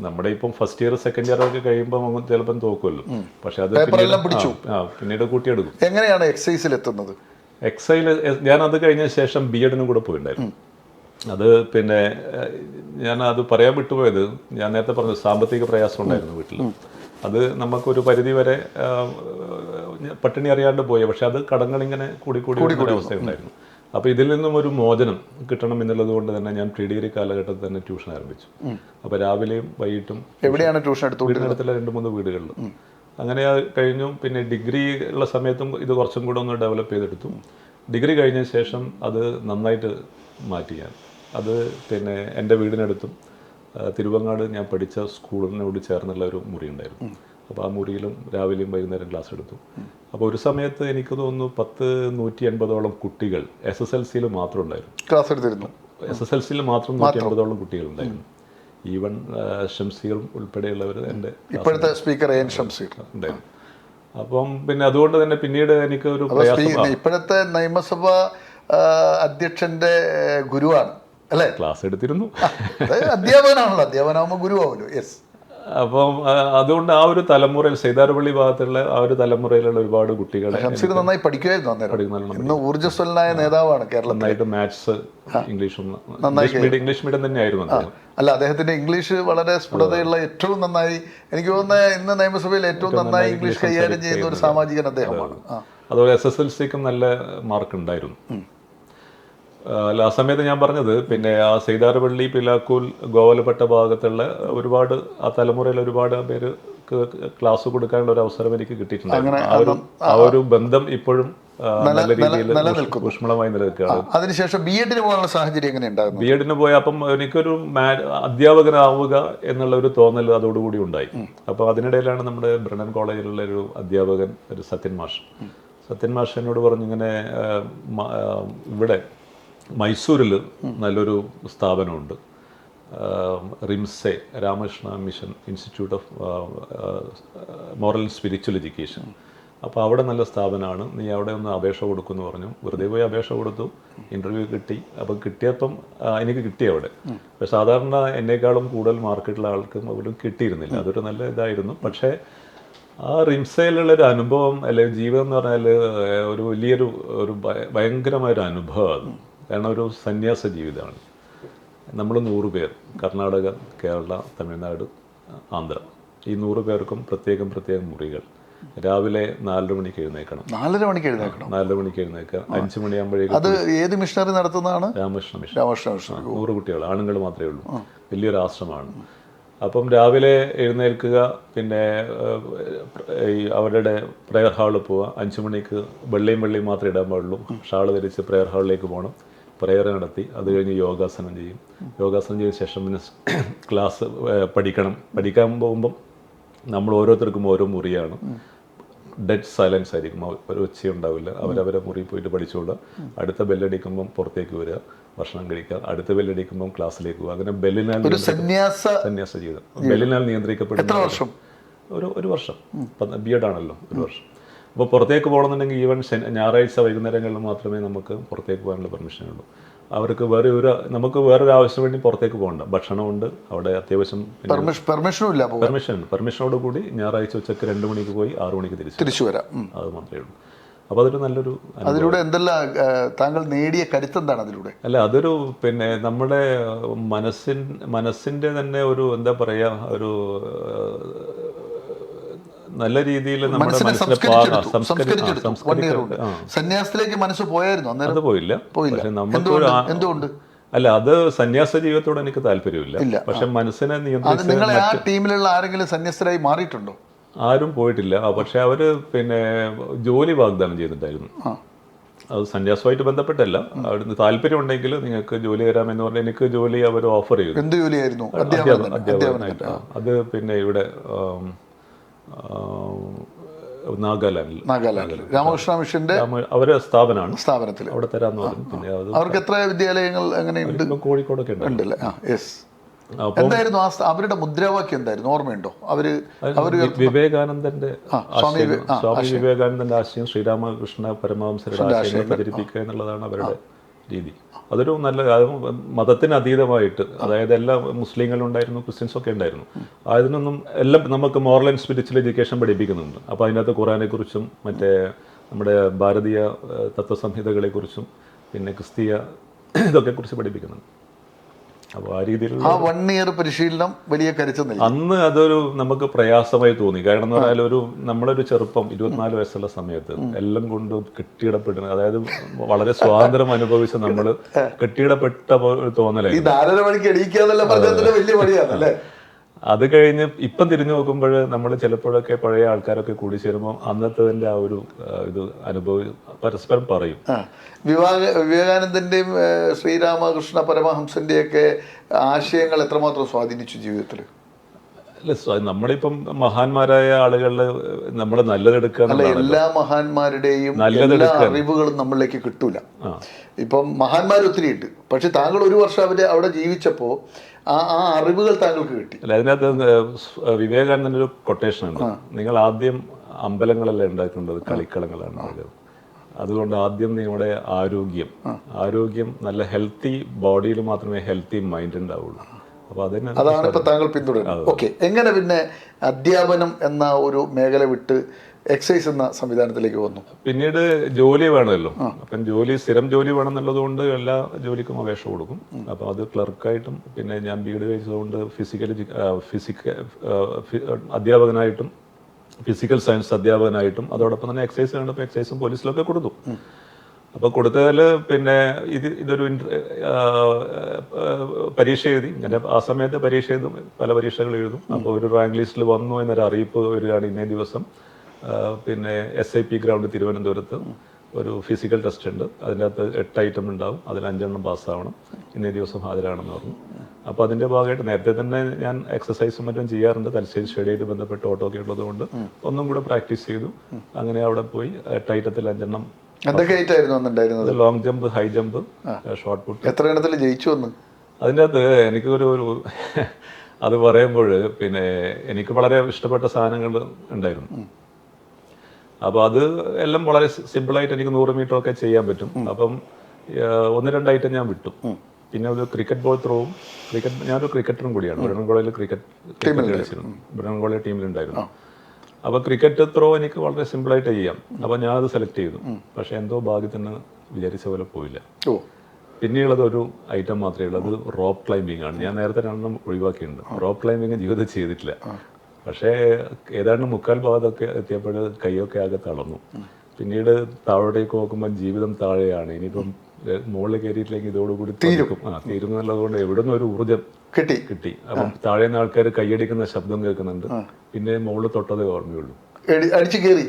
നമ്മുടെ ഇപ്പം ഫസ്റ്റ് ഇയർ സെക്കൻഡ് ഇയർ ഒക്കെ കഴിയുമ്പോൾ നമുക്ക് ചിലപ്പം തോക്കുമല്ലോ, പക്ഷെ അത് പിന്നീട് കൂട്ടിയെടുക്കും. എങ്ങനെയാണ് എക്സൈസിൽ എത്തുന്നത്? എക്സൈൽ ഞാൻ അത് കഴിഞ്ഞ ശേഷം BEdനും കൂടെ പോയിട്ടുണ്ടായിരുന്നു. അത് പിന്നെ ഞാൻ അത് പറയാൻ വിട്ടുപോയത്, ഞാൻ നേരത്തെ പറഞ്ഞു സാമ്പത്തിക പ്രയാസം ഉണ്ടായിരുന്നു വീട്ടിൽ. അത് നമുക്കൊരു പരിധി വരെ പട്ടിണി അറിയാണ്ട് പോയി, പക്ഷെ അത് കടങ്ങളിങ്ങനെ കൂടി അവസ്ഥയുണ്ടായിരുന്നു. അപ്പോൾ ഇതിൽ നിന്നും ഒരു മോചനം കിട്ടണം എന്നുള്ളത് കൊണ്ട് തന്നെ ഞാൻ പ്രീ-ഡിഗ്രി കാലഘട്ടത്തിൽ തന്നെ ട്യൂഷൻ ആരംഭിച്ചു. അപ്പോൾ രാവിലെയും വൈകിട്ടും. എവിടെയാണ് ട്യൂഷൻ എടുത്തത്? വീടിനടുത്തുള്ള 2-3 വീടുകളിൽ. അങ്ങനെ കഴിഞ്ഞു. പിന്നെ ഡിഗ്രി ഉള്ള സമയത്തും ഇത് കുറച്ചും കൂടെ ഒന്ന് ഡെവലപ്പ് ചെയ്തെടുത്തു. ഡിഗ്രി കഴിഞ്ഞ ശേഷം അത് നന്നായിട്ട് മാറ്റി ഞാൻ. അത് പിന്നെ എൻ്റെ വീടിനടുത്തും തിരുവങ്ങാട് ഞാൻ പഠിച്ച സ്കൂളിനോട് ചേർന്നുള്ള ഒരു മുറി ഉണ്ടായിരുന്നു. അപ്പോൾ ആ മുറിയിലും രാവിലെയും വൈകുന്നേരം ക്ലാസ് എടുത്തു. അപ്പോൾ ഒരു സമയത്ത് എനിക്ക് തോന്നുന്നു 180-180ഓളം കുട്ടികൾ SSLCയിൽ മാത്രം ഉണ്ടായിരുന്നു. ക്ലാസ് എടുത്തിരുന്നു. SSLCയിൽ മാത്രം 180ഓളം കുട്ടികളുണ്ടായിരുന്നു. ഈവൻ ഷംസീറും ഉൾപ്പെടെയുള്ളവർ എൻ്റെ ഇപ്പോഴത്തെ സ്പീക്കർ AN ഷംസീർ ഉണ്ടായിരുന്നു. അപ്പം പിന്നെ അതുകൊണ്ട് തന്നെ പിന്നീട് എനിക്ക് ഒരു ഇപ്പോഴത്തെ നിയമസഭ അധ്യക്ഷന്റെ ഗുരുവാണ് അല്ലേ? ക്ലാസ് എടുത്തിരുന്നു. അധ്യാപകനാണല്ലോ, അധ്യാപകനാകുമ്പോൾ ഗുരുവാണല്ലോ. യെസ്. അപ്പം അതുകൊണ്ട് ആ ഒരു തലമുറയിൽ സൈതാരപ്പള്ളി ഭാഗത്തുള്ള ആ ഒരു തലമുറയിലുള്ള ഒരുപാട് കുട്ടികളെ ഷംസീർ നന്നായി പഠിക്കുമായിരുന്നു. ഇന്ന് ഊർജ്ജസ്വലനായ നേതാവാണ് കേരളത്തിൽ. നന്നായിട്ട് മാത്സ് ഇംഗ്ലീഷും ഇംഗ്ലീഷ് മീഡിയം തന്നെയായിരുന്നു. അല്ല, അദ്ദേഹത്തിന്റെ ഇംഗ്ലീഷ് വളരെ സ്ഫുടതയുള്ള ഏറ്റവും നന്നായി എനിക്ക് തോന്നുന്നത് ഇന്ന് നിയമസഭയിൽ ഏറ്റവും നന്നായി ഇംഗ്ലീഷ് കൈകാര്യം ചെയ്യുന്ന ഒരു സാമാജികൻ അദ്ദേഹമാണ്. അതുപോലെ SSLCക്കും നല്ല മാർക്ക് ഉണ്ടായിരുന്നു. അല്ല, ആ സമയത്ത് ഞാൻ പറഞ്ഞത് പിന്നെ ആ സൈതാരപ്പള്ളി, പിലാക്കൂൽ, ഗോവലപ്പെട്ട ഭാഗത്തുള്ള ഒരുപാട് ആ തലമുറയിൽ ഒരുപാട് പേര് ക്ലാസ് കൊടുക്കാനുള്ള ഒരു അവസരം എനിക്ക് കിട്ടിയിട്ടുണ്ട്. ആ ഒരു ബന്ധം ഇപ്പോഴും നല്ല രീതിയിൽ ഊഷ്മളമായി നിലനിൽക്കുകയാണ്. അതിനുശേഷം BEdന് പോകാനുള്ള സാഹചര്യം എങ്ങനെ ഉണ്ടായിരുന്നു? BEdന് പോയി അപ്പം എനിക്കൊരു അധ്യാപകനാവുക എന്നുള്ള ഒരു തോന്നൽ അതോടുകൂടി ഉണ്ടായി. അപ്പോൾ അതിനിടയിലാണ് നമ്മുടെ ബ്രണ്ണൻ കോളേജിലുള്ള ഒരു അധ്യാപകൻ, ഒരു സത്യൻ മാഷ് എന്നോട് പറഞ്ഞു, ഇങ്ങനെ ഇവിടെ മൈസൂരിൽ നല്ലൊരു സ്ഥാപനമുണ്ട്, RIMSE, Ramakrishna mission institute of moral and spiritual education. അപ്പോൾ അവിടെ നല്ല സ്ഥാപനമാണ്, നീ അവിടെ ഒന്ന് അപേക്ഷ കൊടുക്കുമെന്ന് പറഞ്ഞു. വെറുതെ പോയി അപേക്ഷ കൊടുത്തു. ഇൻ്റർവ്യൂ കിട്ടി. അപ്പം കിട്ടിയപ്പം എനിക്ക് കിട്ടി അവിടെ. പക്ഷെ സാധാരണ എന്നേക്കാളും കൂടുതൽ മാർക്കറ്റുള്ള ആൾക്കും അവരും കിട്ടിയിരുന്നില്ല. അതൊരു നല്ല ഇതായിരുന്നു. പക്ഷേ ആ റിംസയിലുള്ളൊരു അനുഭവം അല്ലെങ്കിൽ ജീവിതം എന്ന് പറഞ്ഞാൽ ഒരു വലിയൊരു ഭയങ്കരമായൊരു അനുഭവമാണ്. കാരണം ഒരു സന്യാസ ജീവിതമാണ്. നമ്മൾ 100 പേർ, കർണാടക, കേരള, തമിഴ്നാട്, ആന്ധ്ര, ഈ 100 പേർക്കും പ്രത്യേകം മുറികൾ. രാവിലെ 4 മണിക്ക് എഴുന്നേൽക്കണം. 4 മണിക്ക് എഴുന്നേൽക്കുക. 5 മണിയാകുമ്പോഴേക്കും. അത് ഏത് മിഷണറി നടത്തുന്നതാണ്? രാമകൃഷ്ണ മിഷൻ. 100 കുട്ടികൾ, ആണുങ്ങൾ മാത്രമേ ഉള്ളൂ. വലിയൊരു ആശ്രമമാണ്. അപ്പം രാവിലെ എഴുന്നേൽക്കുക, പിന്നെ അവരുടെ പ്രയർ ഹാളിൽ പോവുക. 5 മണിക്ക് വെള്ളിയും മാത്രമേ ഇടാൻ പാടുള്ളൂ. ഷാൾ ധരിച്ച് പ്രയർ ഹാളിലേക്ക് പോകണം. പ്രയർ നടത്തി അത് കഴിഞ്ഞ് യോഗാസനം ചെയ്യും. യോഗാസനം ചെയ്ത ശേഷം പിന്നെ ക്ലാസ് പഠിക്കാൻ പോകുമ്പം നമ്മൾ ഓരോരുത്തർക്കും ഓരോ മുറിയാണ്. ഡെഡ് സൈലൻസ് ആയിരിക്കും, ഒരു ഒച്ചയുണ്ടാവില്ല. അവരവരെ മുറി പോയിട്ട് പഠിച്ചോളുക. അടുത്ത ബെല്ലടിക്കുമ്പം പുറത്തേക്ക് വരിക, ഭക്ഷണം കഴിക്കുക. അടുത്ത ബെല്ലടിക്കുമ്പം ക്ലാസ്സിലേക്ക് പോകുക. അങ്ങനെ സന്യാസ ജീവിതം ബെല്ലിനാൽ നിയന്ത്രിക്കപ്പെടുന്ന ഒരു വർഷം. BEd ആണല്ലോ, ഒരു വർഷം. അപ്പോൾ പുറത്തേക്ക് പോകണമെന്നുണ്ടെങ്കിൽ ഈവൻ ഞായറാഴ്ച വൈകുന്നേരങ്ങളിൽ മാത്രമേ നമുക്ക് പുറത്തേക്ക് പോകാനുള്ള പെർമിഷനുള്ളൂ. അവർക്ക് നമുക്ക് വേറൊരു ആവശ്യം വേണ്ടി പുറത്തേക്ക് പോകണ്ട. ഭക്ഷണമുണ്ട് അവിടെ അത്യാവശ്യം. പെർമിഷനോട് കൂടി ഞായറാഴ്ച ഉച്ചയ്ക്ക് 2 മണിക്ക് പോയി 6 മണിക്ക് തിരിച്ചു വരാം. അത് മാത്രമേ ഉള്ളൂ. അപ്പോൾ അതൊരു നല്ലൊരു. അതിലൂടെ എന്തെല്ലാം താങ്കൾ നേടിയ കരുത്തെന്താണ് അതിലൂടെ? അല്ല, അതൊരു പിന്നെ നമ്മുടെ മനസ്സിൻ്റെ തന്നെ ഒരു എന്താ പറയുക, ഒരു നല്ല രീതിയിൽ നമ്മുടെ സന്യാസത്തിലേക്ക് മനസ്സ് പോയായിരുന്നു. അത് പോയില്ല. എന്തുകൊണ്ട്? അല്ല, അത് സന്യാസ ജീവിതത്തോട് എനിക്ക് താല്പര്യമില്ല. പക്ഷെ മനസ്സിനെ നിയന്ത്രിച്ച്. നിങ്ങളെ ആ ടീമിലുള്ള ആരെങ്കിലും സന്യാസരായി മാറിയിട്ടുണ്ടോ? ആരും പോയിട്ടില്ല. പക്ഷെ അവര് പിന്നെ ജോലി വാഗ്ദാനം ചെയ്തിട്ടുണ്ടായിരുന്നു. അത് സന്യാസമായിട്ട് ബന്ധപ്പെട്ടല്ല. അവിടുന്ന് താല്പര്യം ഉണ്ടെങ്കിൽ നിങ്ങൾക്ക് ജോലി തരാമെന്ന് പറഞ്ഞാൽ എനിക്ക് ജോലി അവർ ഓഫർ ചെയ്തു. എന്ത് ജോലിയായിരുന്നു? അധ്യാപകനായിട്ട്. അത് പിന്നെ ഇവിടെ നാഗാലാൻഡിൽ രാമകൃഷ്ണ മിഷന്റെ അവരെ സ്ഥാപനത്തിൽ അവിടെ തരാമെന്ന് പറഞ്ഞു. പിന്നെ അവർക്ക് എത്ര വിദ്യാലയങ്ങൾ എങ്ങനെയുണ്ട്? കോഴിക്കോടൊക്കെ ഉണ്ടല്ലേ? എന്തായിരുന്നു അവരുടെ മുദ്രാവാക്യം? എന്തായിരുന്നു, ഓർമ്മയുണ്ടോ? വിവേകാനന്ദന്റെ സ്വാമി വിവേകാനന്ദന്റെ ആശയം ശ്രീരാമകൃഷ്ണ പരമഹംസരുടെ ആശയങ്ങൾ പ്രചരിപ്പിക്കുക എന്നുള്ളതാണ് അവരുടെ രീതി. അതൊരു നല്ല, അത് മതത്തിന് അതീതമായിട്ട്, അതായത് എല്ലാ മുസ്ലിങ്ങളുണ്ടായിരുന്നു, ക്രിസ്ത്യൻസൊക്കെ ഉണ്ടായിരുന്നു. അതിനൊന്നും എല്ലാം നമുക്ക് മോറൽ ആൻഡ് സ്പിരിച്വൽ എഡ്യൂക്കേഷൻ പഠിപ്പിക്കുന്നുണ്ട്. അപ്പോൾ അതിനകത്ത് ഖുറാനെക്കുറിച്ചും മറ്റേ നമ്മുടെ ഭാരതീയ തത്വസംഹിതകളെക്കുറിച്ചും പിന്നെ ക്രിസ്തീയ ഇതൊക്കെ കുറിച്ച് പഠിപ്പിക്കുന്നുണ്ട്. അപ്പോൾ ആ രീതിയിലുള്ള ആ 1 ഇയർ പരിശീലനം വലിയ കരുത്ത് നൽകി. അന്ന് അതൊരു നമുക്ക് പ്രയാസമായി തോന്നി. കാരണം എന്ന് പറഞ്ഞാൽ നമ്മളൊരു ചെറുപ്പം 24 വയസ്സുള്ള സമയത്ത് എല്ലാം കൊണ്ടും കെട്ടിയിടപ്പെടുന്നത്, അതായത് വളരെ സ്വാതന്ത്ര്യം അനുഭവിച്ച് നമ്മൾ കെട്ടിയിടപ്പെട്ട ഒരു തോന്നലായി. ഈ 4:30 മണിക്ക് എണീക്കാന്നെല്ലാം പറഞ്ഞാൽ വലിയ പണിയാണ് അല്ലേ? അത് കഴിഞ്ഞ് ഇപ്പം തിരിഞ്ഞു നോക്കുമ്പോൾ നമ്മൾ ചിലപ്പോഴൊക്കെ പഴയ ആൾക്കാരൊക്കെ കൂടി ചേരുമ്പോൾ അന്നത്തെ ആ ഒരു ഇത് അനുഭവം പരസ്പരം പറയും. വിവേകാനന്ദന്റെയും ശ്രീരാമകൃഷ്ണ പരമഹംസന്റെയൊക്കെ ആശയങ്ങൾ എത്രമാത്രം സ്വാധീനിച്ചു ജീവിതത്തിൽ? അല്ല, നമ്മളിപ്പം മഹാന്മാരായ ആളുകളിൽ നമ്മൾ നല്ലതെടുക്കുക, അല്ല, എല്ലാ മഹാന്മാരുടെയും എല്ലാ അറിവുകളും നമ്മളിലേക്ക് കിട്ടൂല. ഇപ്പം മഹാന്മാർ ഒത്തിരി ഉണ്ട്, പക്ഷെ താങ്കൾ ഒരു വർഷം അവിടെ ജീവിച്ചപ്പോൾ ആ അറിവുകൾ താങ്കൾക്ക് കിട്ടി. അല്ല, അതിനകത്ത് വിവേകാനന്ദൻ്റെ ഒരു കൊട്ടേഷൻ ഉണ്ട്, നിങ്ങൾ ആദ്യം അമ്പലങ്ങളെല്ലാം ഉണ്ടാക്കേണ്ടത് കളിക്കളങ്ങളാണ്. അതുകൊണ്ട് ആദ്യം നിങ്ങളുടെ ആരോഗ്യം നല്ല ഹെൽത്തി ബോഡിയിൽ മാത്രമേ ഹെൽത്തി മൈൻഡ് ഉണ്ടാവുള്ളൂ. അപ്പോൾ അതാണ് ഇപ്പൊ താങ്കൾ പിന്തുടരുന്നത്. ഓക്കെ, എങ്ങനെ പിന്നെ അധ്യാപനം എന്ന ഒരു മേഖല വിട്ട് എക്സൈസ് എന്ന സംവിധാനത്തിലേക്ക് വന്നു? പിന്നീട് ജോലി വേണമല്ലോ. അപ്പം സ്ഥിരം ജോലി വേണമെന്നുള്ളത് കൊണ്ട് എല്ലാ ജോലിക്കും അപേക്ഷ കൊടുക്കും. അപ്പോൾ അത് ക്ലർക്കായിട്ടും, പിന്നെ ഞാൻ ബി എഡ് കഴിച്ചതുകൊണ്ട് അധ്യാപകനായിട്ടും ഫിസിക്കൽ സയൻസ് അധ്യാപകനായിട്ടും അതോടൊപ്പം തന്നെ എക്സൈസ് കണ്ടപ്പോൾ എക്സൈസും പോലീസിലൊക്കെ കൊടുത്തു. അപ്പോൾ കൊടുത്തതിൽ പിന്നെ ഇതൊരു പരീക്ഷ എഴുതി. ഞാൻ ആ സമയത്ത് പരീക്ഷ എഴുതും, പല പരീക്ഷകൾ എഴുതും. അപ്പോൾ ഒരു റാങ്ക് ലിസ്റ്റിൽ വന്നു എന്നൊരു അറിയിപ്പ് വരികയാണ്, ഇന്നേ ദിവസം പിന്നെ SIP ഗ്രൗണ്ട് തിരുവനന്തപുരത്ത് ഒരു ഫിസിക്കൽ ടെസ്റ്റ് ഉണ്ട്, അതിനകത്ത് 8 ഐറ്റം ഉണ്ടാവും, അതിൽ 5 എണ്ണം പാസ്സാവണം, ഇന്നേ ദിവസം ഹാജരാണെന്ന് പറഞ്ഞു. അപ്പോൾ അതിൻ്റെ ഭാഗമായിട്ട് നേരത്തെ തന്നെ ഞാൻ എക്സസൈസും മറ്റും ചെയ്യാറുണ്ട്, തലശ്ശേരി സ്റ്റേഡിയമായിട്ട് ബന്ധപ്പെട്ട് ഓട്ടോ ഒക്കെ ഉള്ളതുകൊണ്ട് ഒന്നും കൂടെ പ്രാക്ടീസ് ചെയ്തു. അങ്ങനെ അവിടെ പോയി 8 ഐറ്റത്തിൽ 5 എണ്ണം. എന്തൊക്കെ ഐറ്റമായിരുന്നു അന്നുണ്ടായിരുന്നത്? Long jump, high jump, short put. എത്ര എണ്ണത്തിൽ ജയിച്ചു വന്ന്? അതിൻ്റെ അകത്ത് എനിക്കൊരു അത് പറയുമ്പോൾ പിന്നെ എനിക്ക് വളരെ ഇഷ്ടപ്പെട്ട സാധനങ്ങൾ ഉണ്ടായിരുന്നു. അപ്പോൾ അത് എല്ലാം വളരെ സിമ്പിളായിട്ട് എനിക്ക് 100 മീറ്റർ ഒക്കെ ചെയ്യാൻ പറ്റും. അപ്പം 1-2 ഐറ്റം ഞാൻ വിട്ടു. പിന്നെ ഒരു ക്രിക്കറ്റ് ബോൾ ത്രോവും, ഞാനൊരു ക്രിക്കറ്ററും കൂടിയാണ്, ബ്രണ്ണൻകോളയിൽ ക്രിക്കറ്റ് കളിച്ചിരുന്നു, ബ്രണ്ണൻകോള ടീമിലുണ്ടായിരുന്നു. അപ്പോൾ ക്രിക്കറ്റ് ത്രോ എനിക്ക് വളരെ സിമ്പിളായിട്ട് ചെയ്യാം. അപ്പോൾ ഞാനത് സെലക്ട് ചെയ്തു. പക്ഷേ എന്തോ ഭാഗ്യത്തിന് വിചാരിച്ച പോലെ പോയില്ല. പിന്നെയുള്ളത് ഒരു ഐറ്റം മാത്രമേ ഉള്ളൂ, അത് റോപ്പ് ക്ലൈമ്പിംഗ് ആണ്. ഞാൻ നേരത്തെ 2 ഒഴിവാക്കിയിട്ടുണ്ട്. റോപ്പ് ക്ലൈമ്പിംഗ് ജീവിതത്തിൽ ചെയ്തിട്ടില്ല. പക്ഷേ ഏതാണ്ട് 3/4 ഭാഗത്തൊക്കെ എത്തിയപ്പോൾ കൈയൊക്കെ ആകെ തളർന്നു. പിന്നീട് താഴോട്ടേക്ക് നോക്കുമ്പോൾ ജീവിതം താഴെയാണ്, ഇനിയിപ്പം മുകളിൽ കയറിയിട്ടില്ലെങ്കിൽ ഇതോടുകൂടി തീരുന്നുള്ളതുകൊണ്ട് എവിടെ നിന്ന് ഒരു ഊർജ്ജം കിട്ടി. അപ്പം താഴെ നിന്ന് ആൾക്കാർ കൈയടിക്കുന്ന ശബ്ദം കേൾക്കുന്നുണ്ട്. പിന്നെ മുകളിൽ തൊട്ടതേ ഓർമ്മയുള്ളൂ, അടിച്ചു കയറി.